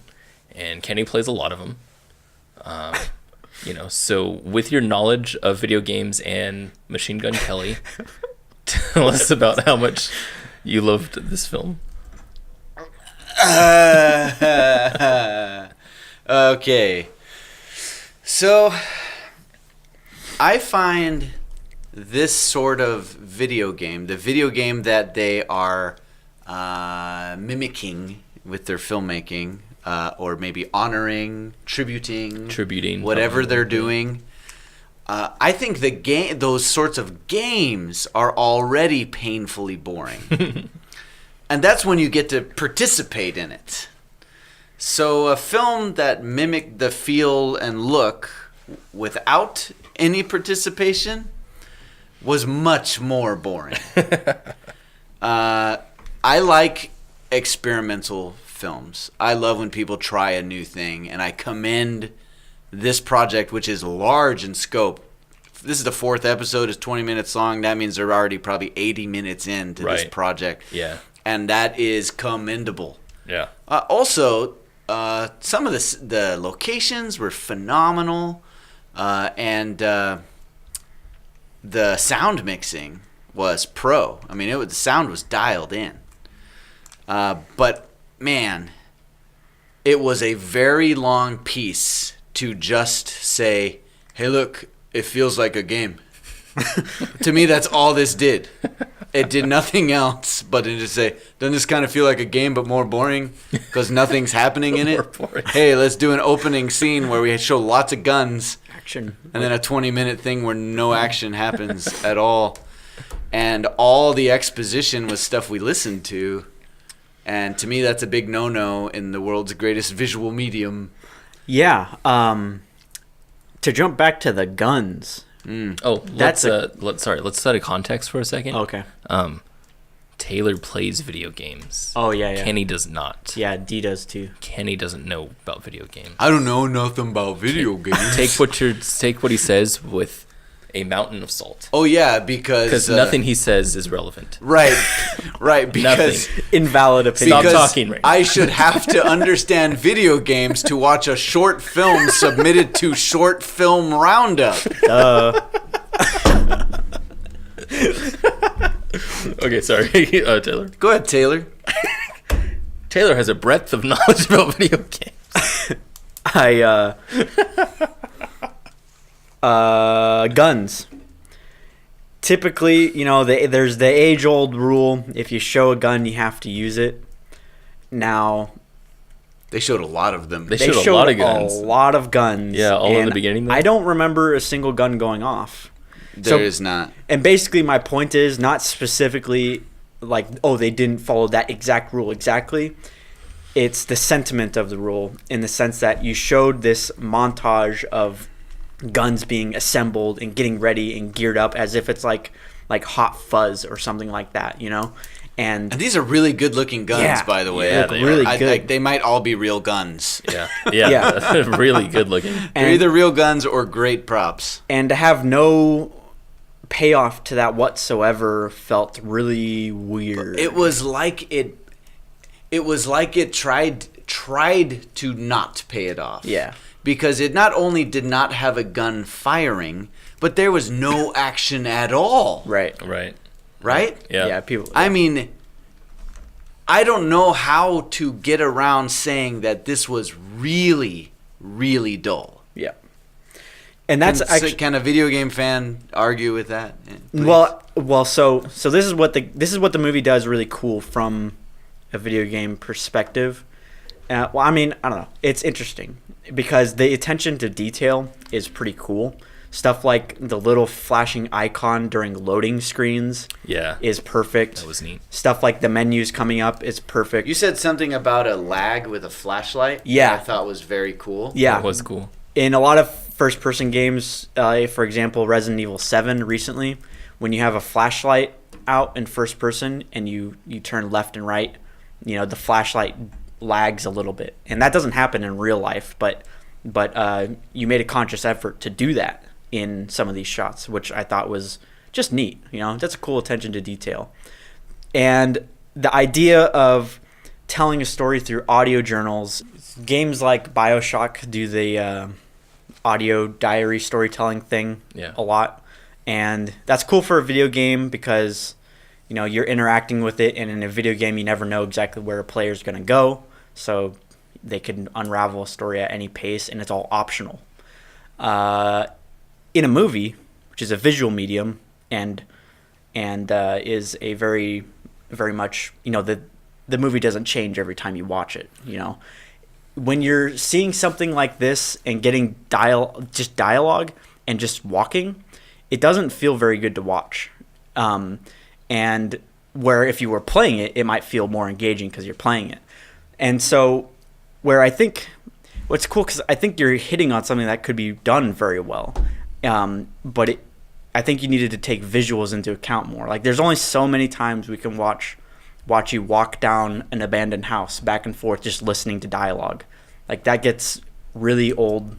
and Kenny plays a lot of them. So with your knowledge of video games and Machine Gun Kelly, tell us about how much you loved this film. Okay. So, I find this sort of video game, the video game that they are mimicking with their filmmaking, or maybe honoring, tributing, whatever they're doing. I think those sorts of games are already painfully boring. And that's when you get to participate in it. So a film that mimicked the feel and look without any participation was much more boring. I like experimental films. I love when people try a new thing, and I commend this project, which is large in scope. This is the 4th episode. It's 20 minutes long. That means they're already probably 80 minutes into this project. Yeah. And that is commendable. Yeah. Also, some of the locations were phenomenal, and the sound mixing was pro. I mean, the sound was dialed in. But man, it was a very long piece to just say, "Hey, look, it feels like a game." To me, that's all this did. It did nothing else but to just say, doesn't this kind of feel like a game but more boring because nothing's happening in it? Hey, let's do an opening scene where we show lots of guns. Action. And then a 20-minute thing where no action happens at all. And all the exposition was stuff we listened to. And to me, that's a big no-no in the world's greatest visual medium. Yeah. To jump back to the guns. Let's set a context for a second. Okay. Taylor plays video games. Oh, yeah. Kenny does not. Yeah, D does too. Kenny doesn't know about video games. I don't know nothing about video games. Take what he says with a mountain of salt. Oh, yeah, because nothing he says is relevant. Right, because Nothing. Invalid opinion. Stop talking right now. I should have to understand video games to watch a short film submitted to Short Film Roundup. Okay, sorry, Taylor. Go ahead, Taylor. Taylor has a breadth of knowledge about video games. Guns. Typically, there's the age-old rule: if you show a gun, you have to use it. Now, They showed a lot of them. They showed a lot of guns. A lot of guns. Yeah, all in the beginning, though? I don't remember a single gun going off. There is not. And basically, my point is not specifically like, oh, they didn't follow that exact rule exactly. It's the sentiment of the rule in the sense that you showed this montage of guns being assembled and getting ready and geared up as if it's like Hot Fuzz or something like that, And these are really good-looking guns, by the way. Yeah, they really good. They might all be real guns. Yeah. Really good looking. They're either real guns or great props. And to have no payoff to that whatsoever felt really weird. It was like it tried to not pay it off. Yeah. Because it not only did not have a gun firing, but there was no action at all. Right. Yeah. Yeah, people. I mean, I don't know how to get around saying that this was really, really dull. Yeah. And that's actually, can a video game fan argue with that? Please. well. So this is what the movie does really cool from a video game perspective. I mean, I don't know. It's interesting because the attention to detail is pretty cool. Stuff like the little flashing icon during loading screens is perfect. That was neat. Stuff like the menus coming up is perfect. You said something about a lag with a flashlight. Yeah. That I thought was very cool. Yeah. That was cool. In a lot of first-person games, for example, Resident Evil 7 recently, when you have a flashlight out in first person and you turn left and right, the flashlight lags a little bit. And that doesn't happen in real life, but you made a conscious effort to do that in some of these shots, which I thought was just neat. That's a cool attention to detail. And the idea of telling a story through audio journals, games like BioShock do the audio diary storytelling thing Yeah. a lot. And that's cool for a video game because, you know, you're interacting with it, and in a video game you never know exactly where a player's going to go. So they can unravel a story at any pace, and it's all optional. In a movie, which is a visual medium, and is a very, very much, you know, the movie doesn't change every time you watch it, you know. When you're seeing something like this and getting dialogue and just walking, it doesn't feel very good to watch. And where if you were playing it, it might feel more engaging because you're playing it. And so where I think what's cool, because I think you're hitting on something that could be done very well, but I think you needed to take visuals into account more. Like, there's only so many times we can watch you walk down an abandoned house back and forth just listening to dialogue. Like, that gets really old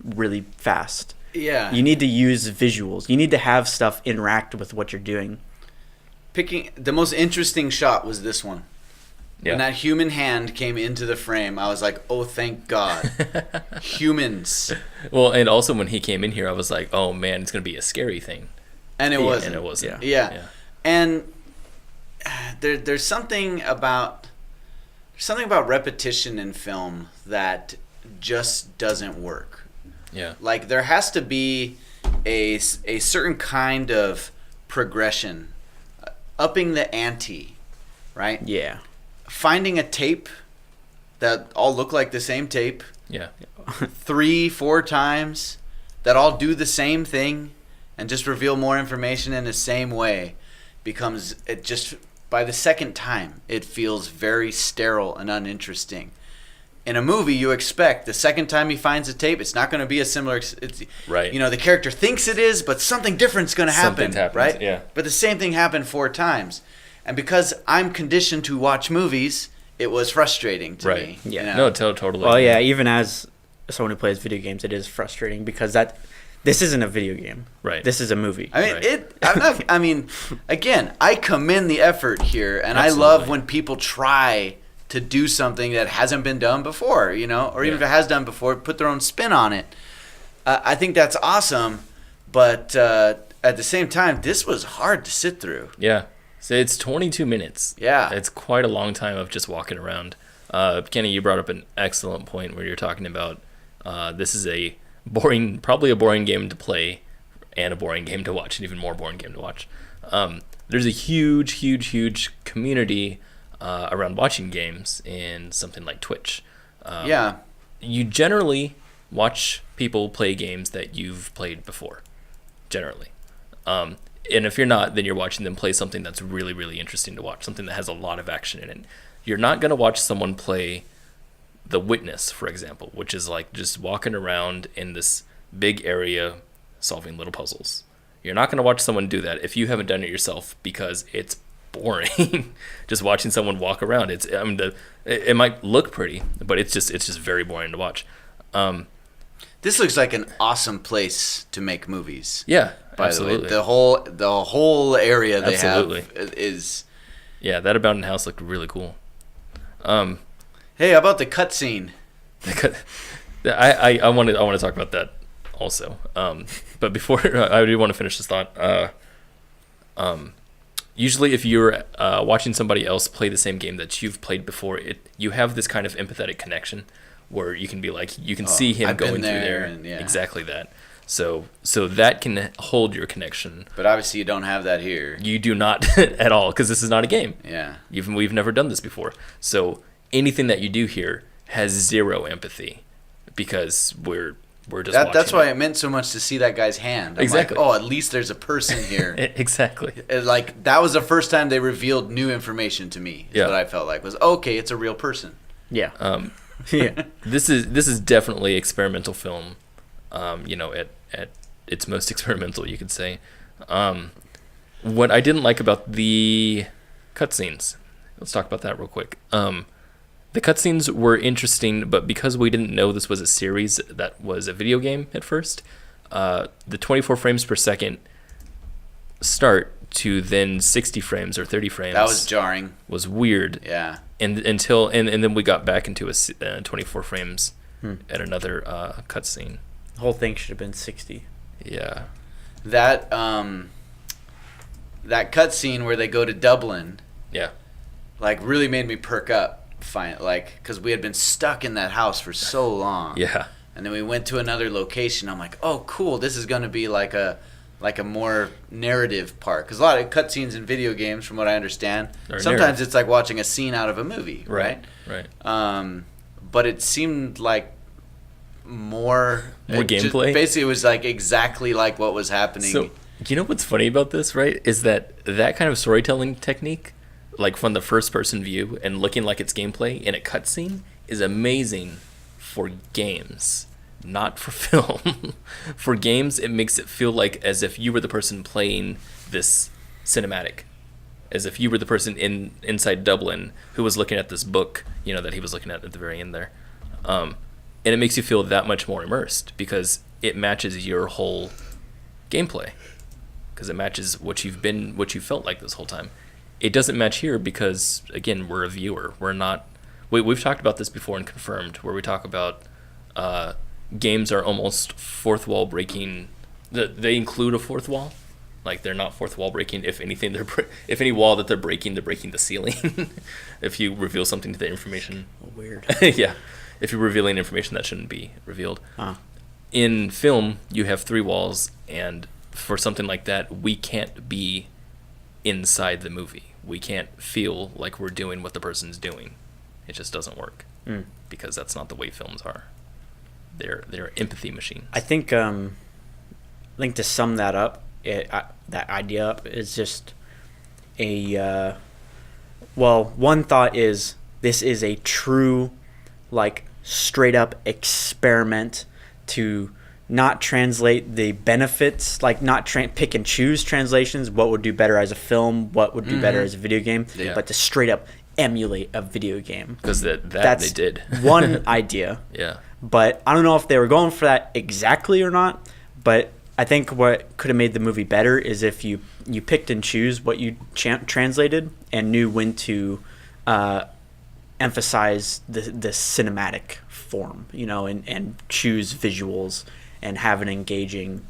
really fast. Yeah. You need to use visuals. You need to have stuff interact with what you're doing. Picking the most interesting shot was this one. Yeah. When that human hand came into the frame, I was like, oh, thank God. Humans. Well, and also when he came in here, I was like, oh man, it's gonna be a scary thing. And it wasn't. And it wasn't. Yeah. And there's something about repetition in film that just doesn't work. Yeah. Like, there has to be a certain kind of progression, upping the ante, right? Yeah. Finding a tape that all look like the same tape Yeah. 3-4 times that all do the same thing and just reveal more information in the same way becomes, it just, by the second time, it feels very sterile and uninteresting. In a movie, you expect the second time he finds a tape, it's not going to be a similar. It's, Right. You know, the character thinks it is, but something different's going to happen. Something happens, right? yeah. But the same thing happened 4 times, and because I'm conditioned to watch movies, it was frustrating to me. Yeah. you know? No, totally. Well, yeah, even as someone who plays video games, it is frustrating because this isn't a video game. Right. This is a movie. I mean, Right. Again, I commend the effort here, and I Absolutely. love when people try to do something that hasn't been done before, you know, or even if Yeah. it has done before, put their own spin on it. I think that's awesome, but at the same time, this was hard to sit through. Yeah. So it's 22 minutes. Yeah. It's quite a long time of just walking around. Kenny, you brought up an excellent point where you're talking about this is probably a boring game to play and a boring game to watch, an even more boring game to watch. There's a huge community around watching games in something like Twitch. Yeah. You generally watch people play games that you've played before, generally. And if you're not, then you're watching them play something that's really, really interesting to watch, something that has a lot of action in it. You're not going to watch someone play The Witness, for example, which is like just walking around in this big area solving little puzzles. You're not going to watch someone do that if you haven't done it yourself because it's boring. Just watching someone walk around. It might look pretty, but it's just very boring to watch. This looks like an awesome place to make movies. Yeah, By absolutely. the way, the whole area they Absolutely. have is. Yeah, that abandoned house looked really cool. Hey, how about the cutscene? I want to talk about that also. But before I do want to finish this thought. Usually, if you're watching somebody else play the same game that you've played before, you have this kind of empathetic connection where you can be like, you can see him I've been going through there, there. and yeah. Exactly that. So that can hold your connection. But obviously, you don't have that here. You do not at all, because this is not a game. Yeah. We've never done this before. So anything that you do here has zero empathy because we're just watching That's why it. it meant so much to see that guy's hand. I'm Exactly. like, oh, at least there's a person here. Exactly. Like, that was the first time they revealed new information to me. Is Yeah. what I felt like was, okay, it's a real person. Yeah. Yeah. This is definitely experimental film. At its most experimental, you could say. What I didn't like about the cutscenes. Let's talk about that real quick. The cutscenes were interesting, but because we didn't know this was a series that was a video game at first, the 24 frames per second start to then 60 frames or 30 frames. That was jarring. Was weird. Yeah. And then we got back into a 24 frames at another cutscene. The whole thing should have been 60. Yeah. That that cutscene where they go to Dublin, Yeah. like, really made me perk up. Because we had been stuck in that house for so long. Yeah. And then we went to another location. I'm like, oh, cool. This is going to be like a more narrative part. Because a lot of cutscenes in video games, from what I understand, Are sometimes narrative. it's like watching a scene out of a movie, right? Right. But it seemed like more gameplay? Basically, it was like exactly like what was happening. So, you know what's funny about this, right? Is that kind of storytelling technique, like from the first-person view and looking like it's gameplay in a cutscene, is amazing for games, not for film. For games, it makes it feel like as if you were the person playing this cinematic, as if you were the person inside Dublin who was looking at this book, that he was looking at the very end there. And it makes you feel that much more immersed because it matches your whole gameplay, because it matches what you felt like this whole time. It doesn't match here because, again, we're a viewer. We're not. We've talked about this before and confirmed, where we talk about games are almost fourth wall breaking. They include a fourth wall, like they're not fourth wall breaking. If anything, if any wall that they're breaking the ceiling. If you reveal something to the information, Weird. yeah. If you're revealing information that shouldn't be revealed. In film, you have 3 walls, and for something like that, we can't be inside the movie. We can't feel like we're doing what the person's doing. It just doesn't work because that's not the way films are. They're empathy machines. I think to sum that up, that idea up is just one thought is this is a true, like, straight up experiment to not translate the benefits, like not pick and choose translations, what would do better as a film, what would do better as a video game, but to straight up emulate a video game. Because that's they did. One idea. Yeah. But I don't know if they were going for that exactly or not, but I think what could have made the movie better is if you picked and choose what you translated and knew when to emphasize the cinematic form, and choose visuals and have an engaging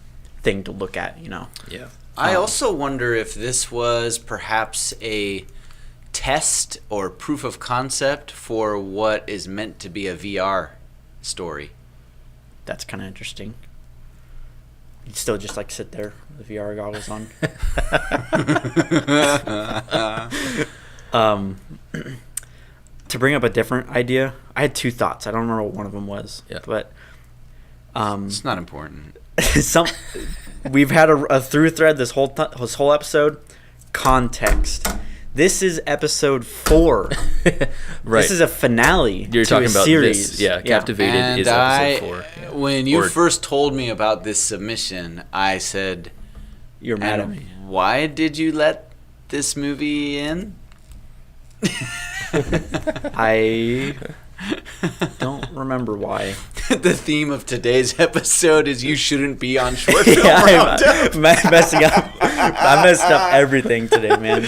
thing to look at, Yeah. I also wonder if this was perhaps a test or proof of concept for what is meant to be a VR story. That's kind of interesting. You'd still just like sit there with the VR goggles on. To bring up a different idea, I had 2 thoughts. I don't remember what one of them was. Yeah. But It's not important. we've had a through thread this whole episode. Context. This is episode 4. Right. This is a finale. You're to talking a about series. this. Yeah, Captivated And is episode 4. Yeah. when you first told me about this submission, I said, You're mad at me. why did you let this movie in? I don't remember why. The theme of today's episode is you shouldn't be on short film Yeah, roundup. I'm messing up. I messed up everything today, man.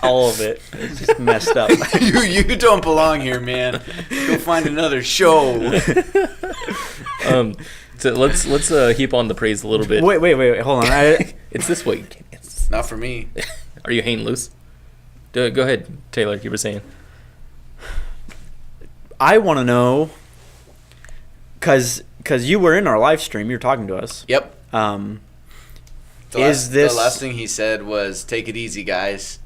All of it. It's just messed up. you don't belong here, man. Go find another show. So let's heap on the praise a little bit. Wait. Hold on. It's this way. Not for me. Are you hanging loose? Go ahead, Taylor. You were saying. I want to know, because you were in our live stream. You were talking to us. Yep. The The last thing he said was, "Take it easy, guys."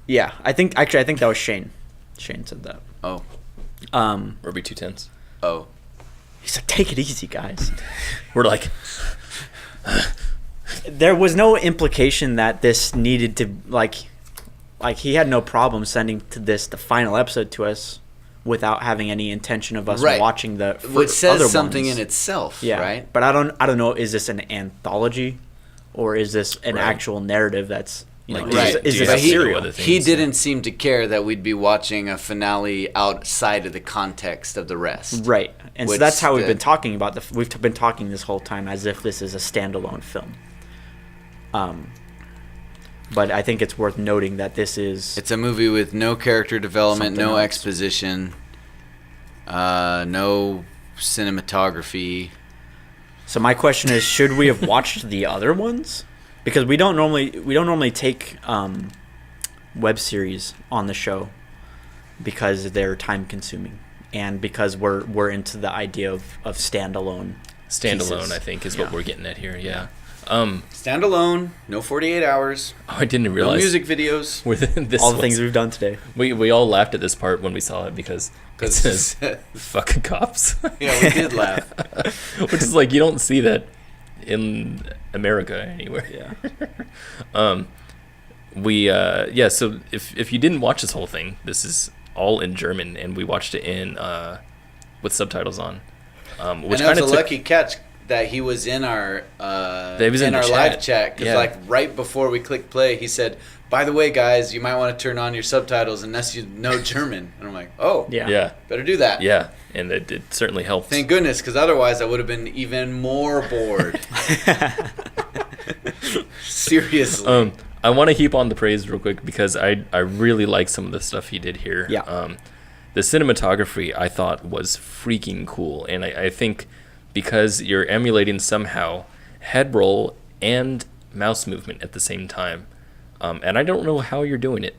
Yeah, I think that was Shane. Shane said that. Oh. Or be 2 tenths. Oh. He said, "Take it easy, guys." We're like, There was no implication that this needed to like he had no problem sending the final episode to us without having any intention of us Right. watching the Which says other something ones. in itself, Yeah, right? But I don't know. Is this an anthology, or is this an Right. actual narrative that's Like, Right. Is do you this have a to do serial? other things? He didn't seem to care that we'd be watching a finale outside of the context of the rest. Right, and so Which that's how we've the- been talking about we've been talking this whole time as if this is a standalone film. But I think it's worth noting that this is It's a movie with no character development, Something no else. exposition, no cinematography. So my question is, should we have watched the other ones? Because we don't normally take web series on the show because they're time consuming and because we're into the idea of standalone. Pieces. I think, is what we're getting at here. Yeah. Standalone, no 48 hours. Oh, I didn't No realize. music videos. All the things we've done today. We all laughed at this part when we saw it because it says fucking cops. Yeah, we did laugh. Which is like, you don't see that in America anywhere. Yeah. So if you didn't watch this whole thing, this is all in German, and we watched it in with subtitles on. Which and it was kind a of lucky catch that he was in our in the live chat, because Yeah. like right before we clicked play, he said, "By the way, guys, you might want to turn on your subtitles unless you know German." And I'm like, "Oh, Yeah. better do that." Yeah, and it certainly helped. Thank goodness, because otherwise I would have been even more bored. Seriously. I want to heap on the praise real quick because I really like some of the stuff he did here. Yeah. The cinematography I thought was freaking cool, and I think because you're emulating somehow head roll and mouse movement at the same time, and I don't know how you're doing it.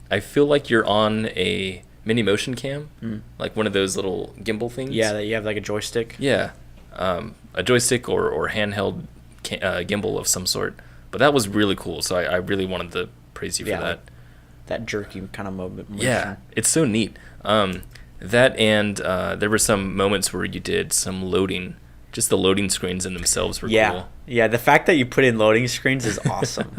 I feel like you're on a mini motion cam, like one of those little gimbal things. Yeah, that you have like a joystick. Yeah, a joystick or handheld gimbal of some sort. But that was really cool, so I really wanted to praise you for that. That jerky kind of moment. Yeah, it's so neat. That and there were some moments where you did some loading. Just the loading screens in themselves were cool. Yeah, the fact that you put in loading screens is awesome.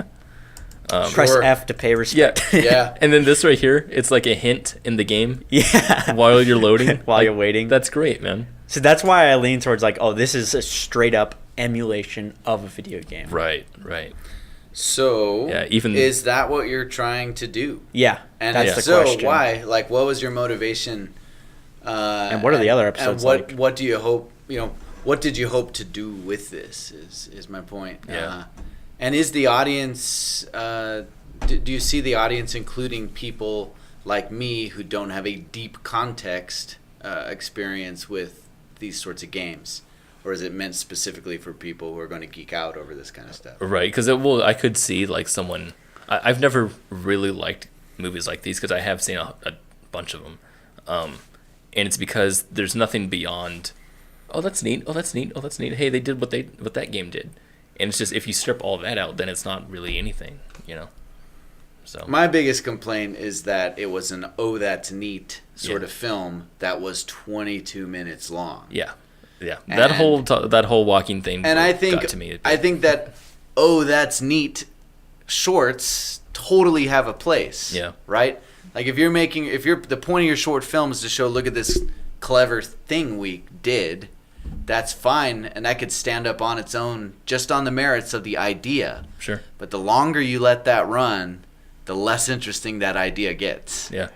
Press Sure. F to pay respect. Yeah. And then this right here, it's like a hint in the game Yeah. while you're loading. While you're waiting. That's great, man. So that's why I lean towards like, oh, this is a straight up emulation of a video game. Right. So, Yeah, even- is that what you're trying to do? Yeah, And that's if the so, question. why? Like, what was your motivation? And what are the other episodes and like? what do you hope? What did you hope to do with this? Is my point. Yeah. And is the audience? Do you see the audience including people like me who don't have a deep context experience with these sorts of games? Or is it meant specifically for people who are going to geek out over this kind of stuff? Right, because I could see like someone. I've never really liked movies like these because I have seen a bunch of them, and it's because there's nothing beyond. Oh, that's neat. Oh, that's neat. Oh, that's neat. Hey, they did what that game did, and it's just if you strip all that out, then it's not really anything, So My biggest complaint is that it was an "oh, that's neat" sort of film that was 22 minutes long. yeah, that And- that whole walking thing. And I think got to me. I think that "oh, that's neat" shorts totally have a place. Yeah. Right? Like if you're the point of your short film is to show, look at this clever thing we did, that's fine, and that could stand up on its own just on the merits of the idea. Sure. But the longer you let that run, the less interesting that idea gets. Yeah.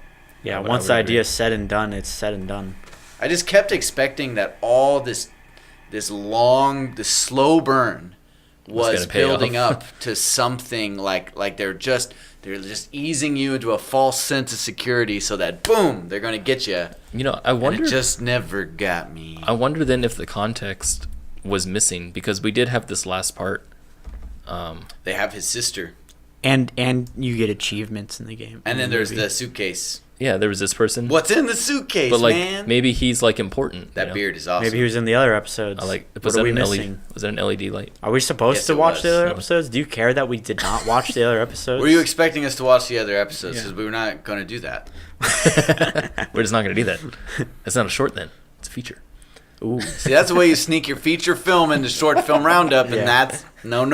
Yeah, I would once the agree. idea's said and done, it's said and done. I just kept expecting that all this slow burn was gonna pay building off. up to something like they're just easing you into a false sense of security so that boom, they're going to get you. I And wonder. it just never got me. I wonder then if the context was missing because we did have this last part. They have his sister, And you get achievements in the game. and in then the there's movie. the suitcase. Yeah, there was this person. What's in the suitcase, But like man? maybe he's like important. That beard is awesome. Maybe he was in the other episodes. I like. What Was are that we an missing? LED? Was that an LED light? Are we supposed Yes, to it watch was. the other No. episodes? Do you care that we did not watch the other episodes? Were you expecting us to watch the other episodes? Yeah. Because we were not going to do that. We're just not gonna do that. It's not a short then. It's a feature. Ooh. See, that's the way you sneak your feature film into short film roundup, and Yeah. that's no.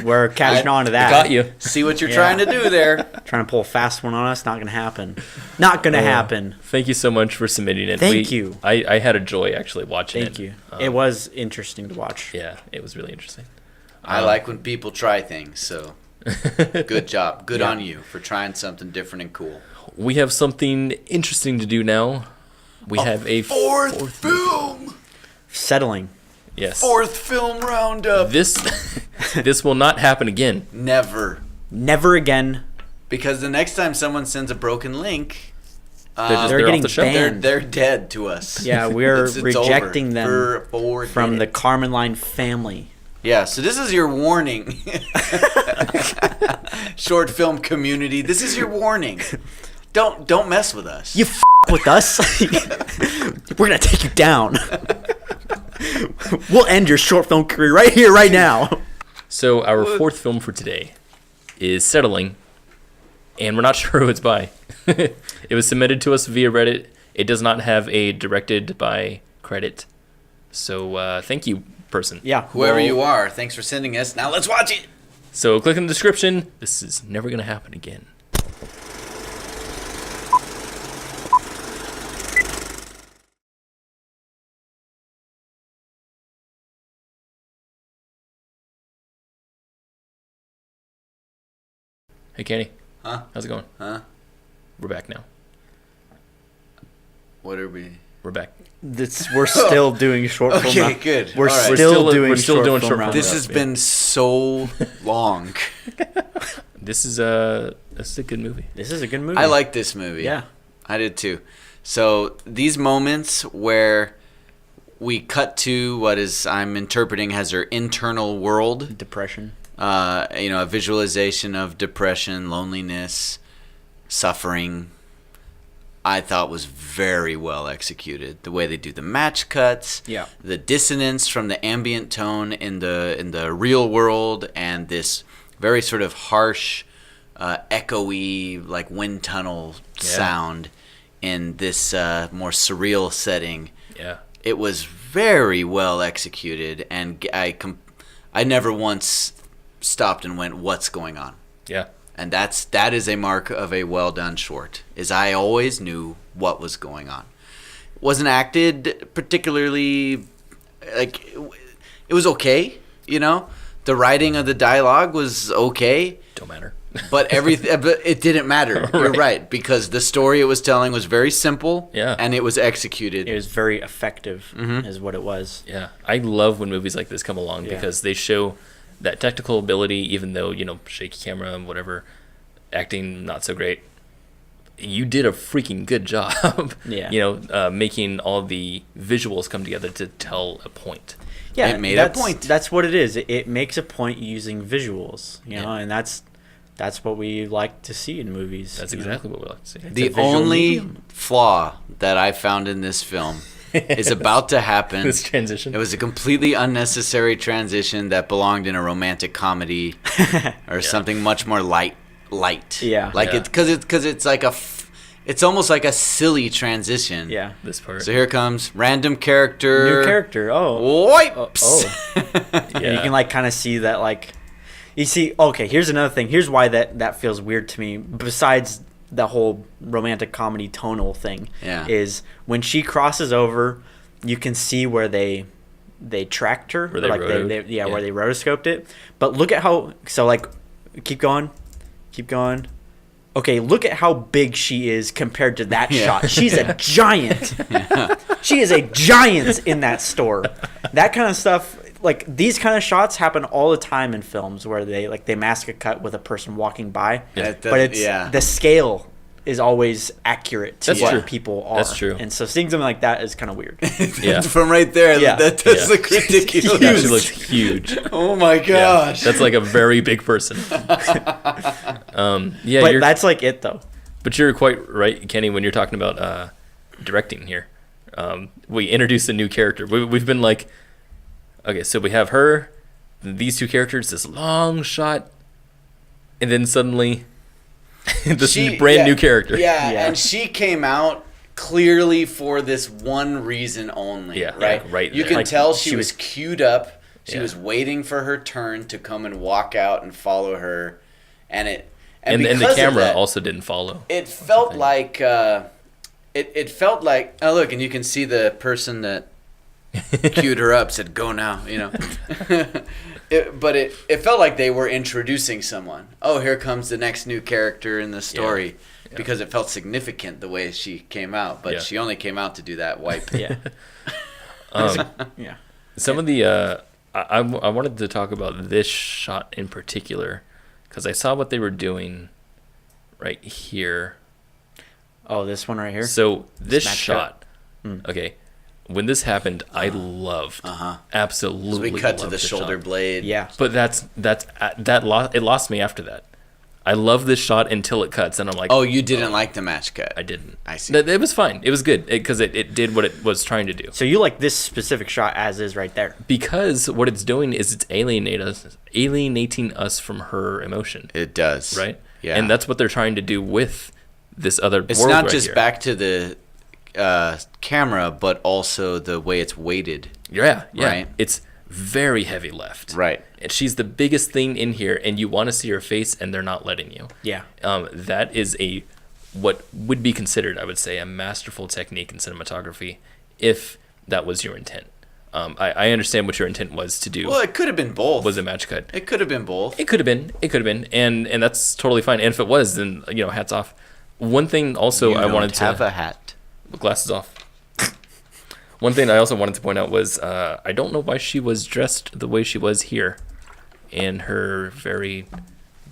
We're catching on to that. Got you. See what you're Yeah. trying to do there. Trying to pull a fast one on us? Not going to happen. Not going to happen. Thank you so much for submitting it. Thank you. I had a joy actually watching it. Thank you. It was interesting to watch. Yeah, it was really interesting. I like when people try things, so good job. Good Yeah. on you for trying something different and cool. We have something interesting to do now. We have a Fourth film! Settling. Yes. Fourth film roundup! This will not happen again. Never. Never again. Because the next time someone sends a broken link, they're getting off the show. banned. They're dead to us. Yeah, we're It's rejecting over. them Forget from the it. Carmen Line family. Yeah, so this is your warning. Short film community, this is your warning. Don't mess with us. You with us, we're gonna take you down. We'll end your short film career right here, right now. So our fourth film for today is Settling, and we're not sure who it's by. It was submitted to us via Reddit. It does not have a directed by credit. So thank you, person. Yeah, Whoever you are, thanks for sending us. Now let's watch it. So click in the description. This is never going to happen again. Hey, Kenny. Huh? How's it going? Huh? We're back now. What are we? We're back. We're still doing short film. Okay, good. We're All right. still doing we're still doing short film. short film. This Yeah. has been so long. This is a good movie. This is a good movie. I like this movie. Yeah. I did too. So these moments where we cut to what is I'm interpreting as her internal world, Depression. a visualization of depression, loneliness, suffering, I thought was very well executed. The way they do the match cuts, Yeah. the dissonance from the ambient tone in the real world, and this very sort of harsh, echoey, like wind tunnel sound in this more surreal setting. Yeah. It was very well executed, and I never once stopped and went, "What's going on?" Yeah. And that is a mark of a well done short. Is I always knew what was going on. It wasn't acted particularly like it was okay, The writing of the dialogue was okay, Don't matter. but but it didn't matter. You're right, because the story it was telling was very simple, Yeah. and it was executed. It was very effective, is what it was. Yeah, I love when movies like this come along Yeah. because they show that technical ability, even though, shaky camera and whatever, acting not so great. You did a freaking good job, Yeah. making all the visuals come together to tell a point. Yeah, It made a point. That's what it is. It makes a point using visuals, and that's what we like to see in movies. That's exactly what we like to see. The a visual only medium. flaw that I found in this film is about to happen. This transition. It was a completely unnecessary transition that belonged in a romantic comedy or something much more light. Yeah. Like Yeah. because it's like it's almost like a silly transition. Yeah. This part. So here comes random character. New character. Oh. Wipes. Yeah. You can kind of see that you see. Okay, here's another thing. Here's why that feels weird to me. Besides the whole romantic comedy tonal thing, Yeah. is when she crosses over, you can see where they tracked her, Where they rotoed. where they rotoscoped it. But look at how keep going. Okay, look at how big she is compared to that Yeah. shot. She's a giant. She is a giant in that store. That kind of stuff, these kind of shots happen all the time in films where they mask a cut with a person walking by. Yeah. But it's the scale is always accurate to That's what true. people are. That's true. And so seeing something like that is kind of weird. Yeah. From right there, Yeah. that does Yeah. look ridiculous. It actually looks huge. Oh my Yeah. gosh. That's like a very big person. But you're, that's it though. but you're quite right, Kenny, when you're talking about directing here. We introduced a new character. We've been like, okay, so we have her, these two characters, this long shot, and then suddenly this brand new character. Yeah, Yeah. and she came out clearly for this one reason only. Yeah, right. yeah, right You there. can tell she was queued up. She Yeah. was waiting for her turn to come and walk out and follow her, and and because the of camera that, also didn't follow. It felt like it felt like, oh look, and you can see the person that queued her up said go now, but it felt like they were introducing someone. Oh, here comes the next new character in the story. Yeah. Because it felt significant the way she came out, but Yeah. she only came out to do that wipe. Yeah. Yeah. Some of the I wanted to talk about this shot in particular because I saw what they were doing right here. Oh, this one right here. So this Smash shot, cut. okay, when this happened, I loved, absolutely. We cut to loved the shoulder shot. blade. Yeah. But it lost me after that. I love this shot until it cuts, and I'm like, Oh, you didn't like the match cut. I didn't. I see. It was fine. It was good because it did what it was trying to do. So you like this specific shot as is right there. Because what it's doing is it's alienating us from her emotion, It does. right? Yeah. And that's what they're trying to do with this other It's world not right just here. back to the camera, but also the way it's weighted. Yeah. Right. It's very heavy left. Right. And she's the biggest thing in here, and you want to see her face, and they're not letting you. Yeah. That is what would be considered, I would say, a masterful technique in cinematography, if that was your intent. I understand what your intent was to do. Well, it could have been both. Was a match cut. It could have been both. It could have been, and that's totally fine. And if it was, then hats off. One thing also I wanted to have a hat. glasses off. One thing I also wanted to point out was I don't know why she was dressed the way she was here, in her very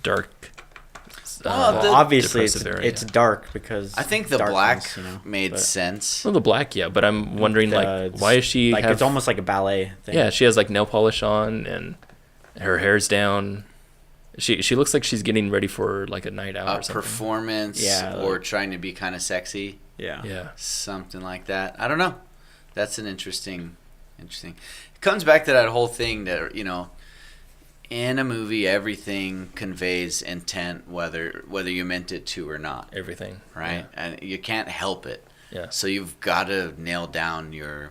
dark. Well, obviously depressive area. it's dark because I think the black darkness, made but sense. Well, the black, yeah, but I'm wondering the- why is she like have, it's almost like a ballet thing. yeah, she has like nail polish on and her hair's down. She looks like she's getting ready for like a night out A or something. performance, Yeah, or like- trying to be kind of sexy, Yeah. Yeah. something like that. I don't know. That's an interesting. It comes back to that whole thing that in a movie, everything conveys intent, whether you meant it to or not, Everything. right? Yeah. And you can't help it. Yeah. So you've got to nail down your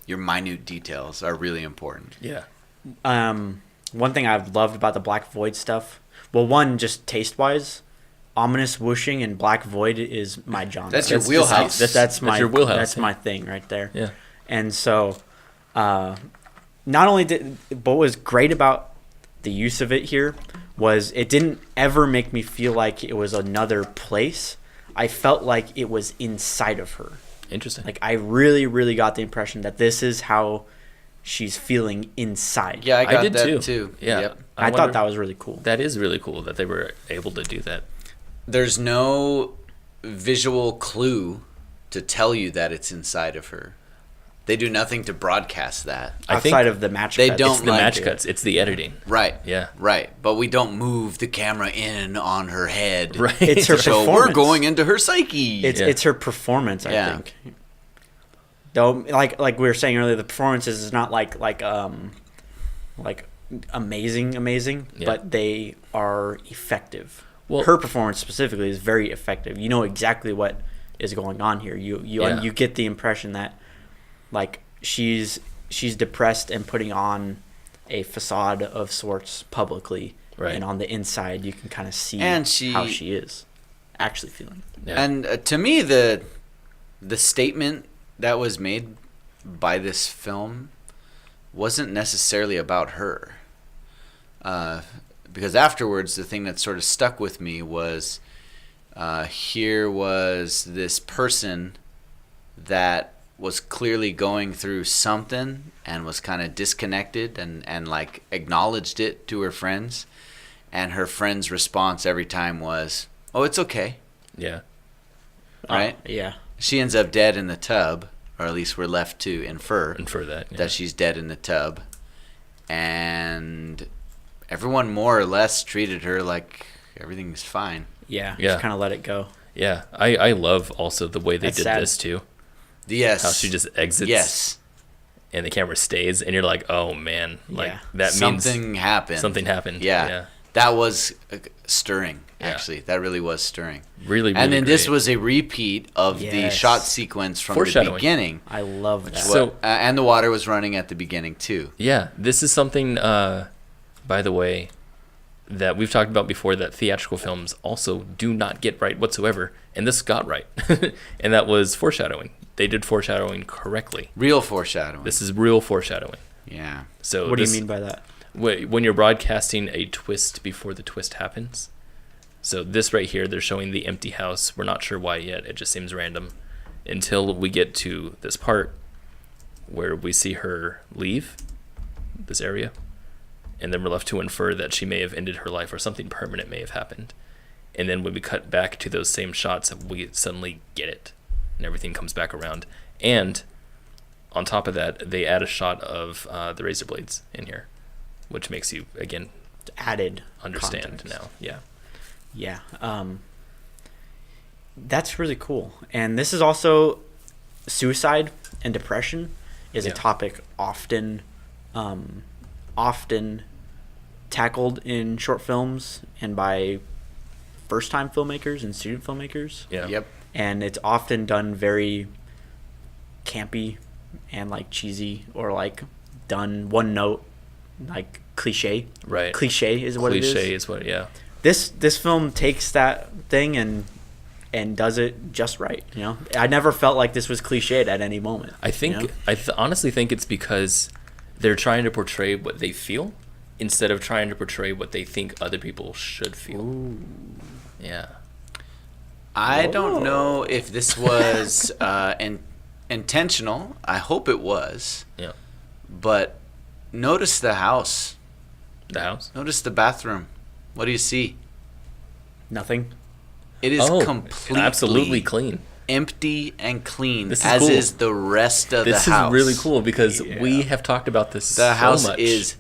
minute details are really important. Yeah. One thing I've loved about the Black Void stuff, well, one just taste wise, ominous whooshing and Black Void is my genre. That's your wheelhouse. That's my your wheelhouse, That's yeah. my thing right there. Yeah. And so, not only but what was great about the use of it here was it didn't ever make me feel like it was another place. I felt like it was inside of her. Interesting. Like I really, really got the impression that this is how she's feeling inside. Yeah, I got did that too. Yeah. Yep. I thought that was really cool. That is really cool that they were able to do that. There's no visual clue to tell you that it's inside of her. They do nothing to broadcast that. I think Outside of the match they cuts. don't it's the like match it. cuts. It's the editing. Right. Yeah. Right. But we don't move the camera in on her head. Right. It's her So we're performance. going into her psyche. It's her performance, I Yeah. think. Though, like we were saying earlier, the performances is not like amazing, Yeah. but they are effective. Well- Her performance specifically is very effective. You know exactly what is going on here. Yeah. You get the impression that like she's depressed and putting on a facade of sorts publicly, Right. and on the inside you can kind of see And how she is actually feeling. Yeah. And to me, the statement that was made by this film wasn't necessarily about her. Because afterwards, the thing that sort of stuck with me was here was this person that was clearly going through something and was kind of disconnected and like acknowledged it to her friends. And her friend's response every time was, "Oh, it's okay." Yeah. Right? Yeah. She ends up dead in the tub, or at least we're left to infer that. Yeah. that she's dead in the tub. And everyone more or less treated her like everything's fine. Yeah. Yeah. Just kind of let it go. Yeah. I love also the way they That's did sad. this too. Yes. How she just exits. Yes. And the camera stays, and you're like, oh man, like Yeah. that Something means happened. something happened. Yeah. Yeah. That was stirring, Yeah. actually. That really was stirring. Really, really And then this great. was a repeat of the Yes. shot sequence from the Foreshadowing. beginning. I love that. So- And the water was running at the beginning, too. Yeah, this is something, by the way, that we've talked about before, that theatrical films also do not get right whatsoever, and this got right. And that was foreshadowing. They did foreshadowing correctly. Real foreshadowing. This is real foreshadowing. Yeah. So What do you this- mean by that? when you're broadcasting a twist before the twist happens. So this right here, they're showing the empty house. We're not sure why yet. It just seems random until we get to this part where we see her leave this area, and then we're left to infer that she may have ended her life or something permanent may have happened. And then when we cut back to those same shots, we suddenly get it, and everything comes back around. And on top of that, they add a shot of the razor blades in here, which makes you, again, Added understand context. now. Yeah. Yeah. That's really cool. And this is also suicide and depression is a Yeah. topic often tackled in short films and by first-time filmmakers and student filmmakers. Yeah. Yep. And it's often done very campy and like cheesy or like done one note, like cliche. Right. Cliche is what it is. Cliche is what, yeah. This film takes that thing and does it just right. You know, I never felt like this was cliched at any moment. I think you know? I honestly think it's because they're trying to portray what they feel instead of trying to portray what they think other people should feel. Ooh. Yeah. I don't know if this was intentional. I hope it was. Yeah. But notice the house. The house. Notice the bathroom. What do you see? Nothing. It is completely absolutely clean. empty and clean, This is as cool. is the rest of This the house. is really cool because Yeah. we have talked about this The so house much. is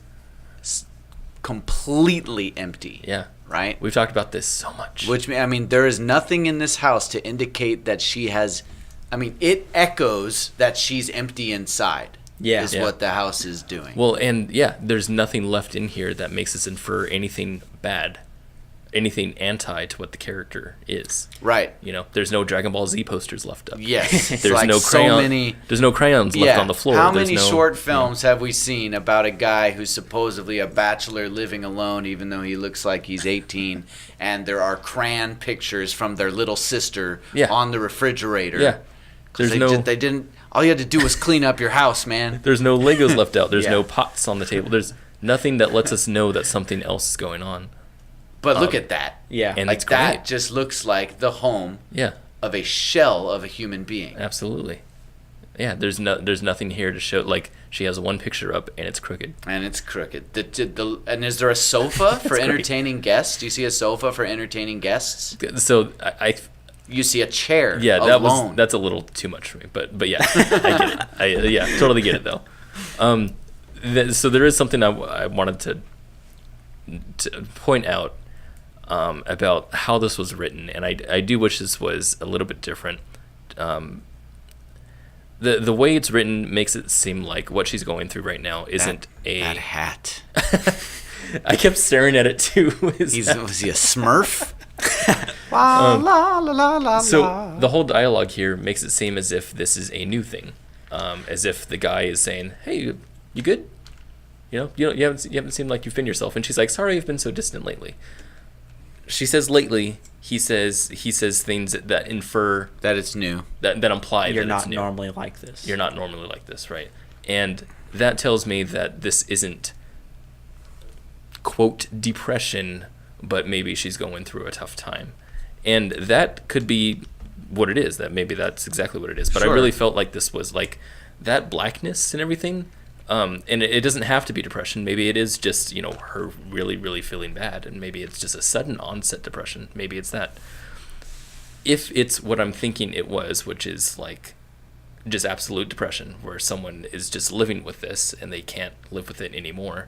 completely empty. Yeah. Right? We've talked about this so much. Which, I mean, there is nothing in this house to indicate that she has. I mean, it echoes that she's empty inside. Yeah. Is Yeah. what the house is doing. Well, and yeah, there's nothing left in here that makes us infer anything bad, anything anti to what the character is. Right. You know, there's no Dragon Ball Z posters left up. Yes. It's There's like no so crayon. many. There's no crayons left on the floor. How There's many no, short films have we seen about a guy who's supposedly a bachelor living alone, even though he looks like he's 18, and there are crayon pictures from their little sister Yeah. on the refrigerator? Yeah. There's no. They didn't. All you had to do was clean up your house, man. There's no Legos left out. There's Yeah. no pots on the table. There's nothing that lets us know that something else is going on. But look at that. Yeah. And Like it's that great. just looks like the home Yeah, of a shell of a human being. absolutely. Yeah, there's nothing here to show. Like she has one picture up and it's crooked. And it's crooked. And is there a sofa for great. entertaining guests? Do you see a sofa for entertaining guests? So I You see a chair yeah, alone. that's a little too much for me. But yeah, I get it. Yeah, totally get it though. So there is something I wanted to point out about how this was written, and I do wish this was a little bit different. The way it's written makes it seem like what she's going through right now isn't that hat. I kept staring at it too. Was he a Smurf? La, la, la, la, la, So la. the whole dialogue here makes it seem as if this is a new thing, as if the guy is saying, "Hey, you good? You haven't seemed like you've been yourself." And she's like, "Sorry, I've been so distant lately." She says lately. He says things that infer That it's new. that imply You're that not it's new. normally like this. You're not normally like this, right? And that tells me that this isn't quote depression, but maybe she's going through a tough time. And that could be what it is. That maybe that's exactly what it is. But Sure. I really felt like this was like that blackness and everything. And it doesn't have to be depression. Maybe it is just, her really, really feeling bad. And maybe it's just a sudden onset depression. Maybe it's that. If it's what I'm thinking it was, which is like just absolute depression, where someone is just living with this and they can't live with it anymore,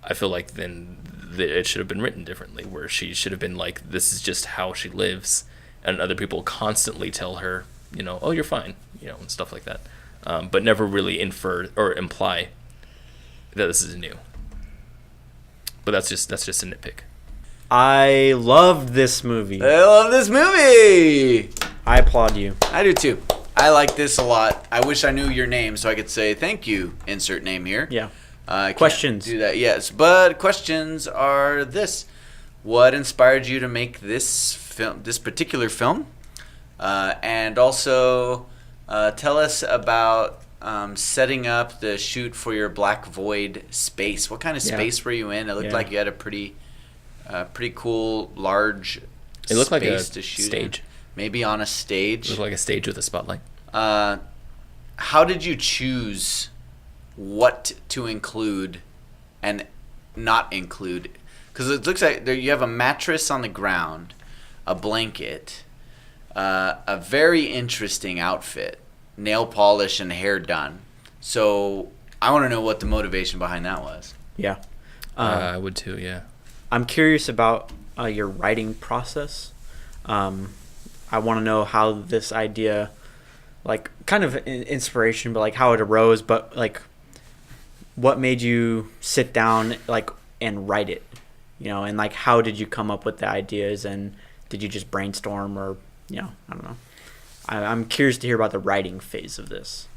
I feel like then it should have been written differently, where she should have been like, this is just how she lives, and other people constantly tell her, oh, you're fine, and stuff like that, but never really infer or imply that this is new. But that's just a nitpick. I loved this movie. I love this movie. I applaud you. I do too. I like this a lot. I wish I knew your name so I could say thank you. Insert name here. Yeah. I can't Questions. do that, yes. But questions are this: what inspired you to make this film, this particular film? And also, tell us about setting up the shoot for your Black Void space. What kind of space were you in? It looked like you had a pretty cool, large It looked like a space to shoot stage. in. Maybe on a It stage. looked like a stage with a spotlight. How did you choose what to include and not include? Because it looks like you have a mattress on the ground, a blanket, a very interesting outfit, nail polish and hair done. So I want to know what the motivation behind that was. Yeah. I would too. Yeah. I'm curious about your writing process. I want to know how this idea, like, kind of inspiration, but like how it arose, but like what made you sit down like and write it, you know, and like how did you come up with the ideas, and did you just brainstorm, or, you know, I don't know. I'm curious to hear about the writing phase of this,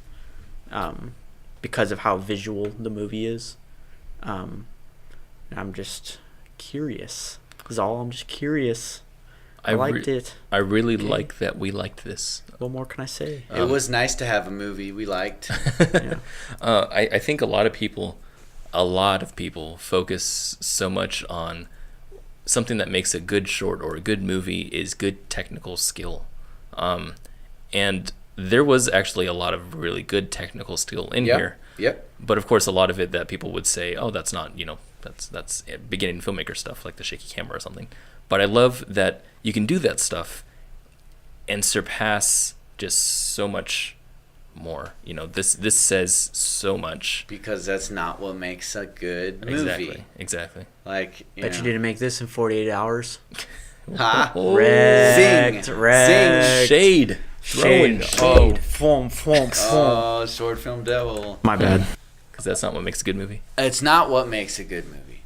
because of how visual the movie is. I'm just curious. Is all. I'm just curious. I liked it. I really like that we liked this. What more can I say? It was nice to have a movie we liked. Yeah. I think a lot of people focus so much on something that makes a good short or a good movie is good technical skill. And there was actually a lot of really good technical skill in here. Yep. But of course, a lot of it that people would say, oh, that's not, that's beginning filmmaker stuff, like the shaky camera or something. But I love that you can do that stuff and surpass just so much more. This says so much. Because that's not what makes a good movie. Exactly. Like, Bet you didn't make this in 48 hours. Ha! Wrecked. Zing. Wrecked. Shade. Throwing shade. Foam. Oh, short film devil. My bad. Because that's not what makes a good movie. It's not what makes a good movie.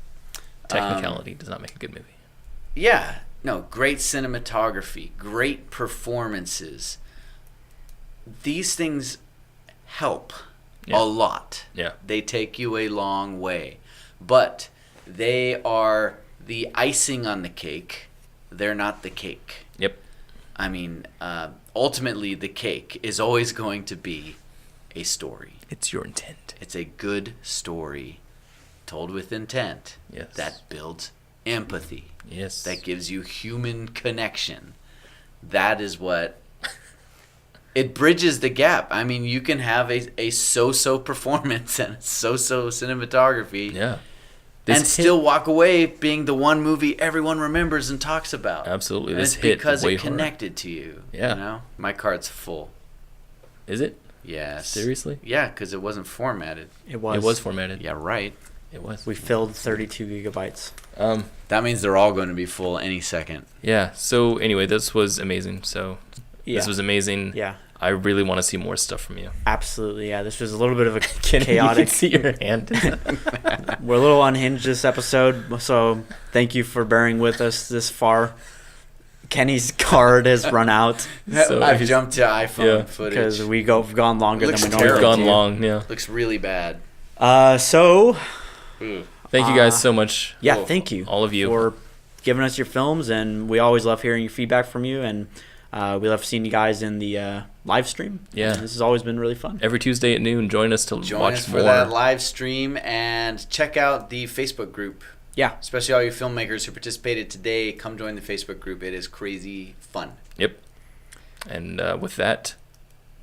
Technicality does not make a good movie. Yeah. No, great cinematography, great performances. These things help a lot. Yeah. They take you a long way. But they are the icing on the cake. They're not the cake. Yep. I mean, ultimately, the cake is always going to be a story. It's your intent. It's a good story told with intent. Yes. That builds empathy. Yes. That gives you human connection. That is what... It bridges the gap. I mean, you can have a so-so performance and a so-so cinematography. Yeah. And still walk away being the one movie everyone remembers and talks about. Absolutely. And This it's hit because way it connected to you. Yeah. You know? My card's full. Is it? Yes. Seriously? Yeah, because it wasn't formatted. It was. It was formatted. Yeah, right. It was. We filled 32 gigabytes. That means they're all going to be full any second. Yeah. So anyway, this was amazing. So this was amazing. Yeah. I really want to see more stuff from you. Absolutely. Yeah. This was a little bit of a You chaotic. can see your hand. We're a little unhinged this episode, so thank you for bearing with us this far. Kenny's card has run out So I've jumped to iPhone footage. because we've gone longer Looks than we We've normally gone do. long. Yeah. Looks really bad. So Thank you guys so much. yeah, Cool. thank you, All of you. for giving us your films, and we always love hearing your feedback from you, and we love seeing you guys in the live stream. Yeah. And this has always been really fun. Every Tuesday at noon, join us to Join watch us more. for that live stream and check out the Facebook group. Yeah. Especially all you filmmakers who participated today, come join the Facebook group. It is crazy fun. Yep. And with that,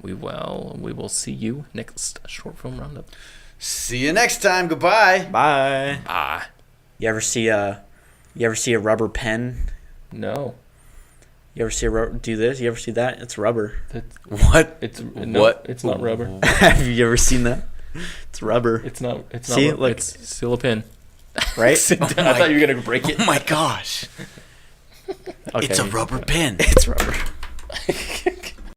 we will see you next short film roundup. See you next time. Goodbye. Bye. Ah, You ever see a rubber pen? no. You ever see a do this? You ever see that? It's rubber. What? It's no, What? It's not rubber. Have you ever seen that? It's rubber, It's not. It's See, not. look. It's still a pin. right? I thought you were gonna break it. Oh my gosh. Okay. It's a rubber pen. It's rubber.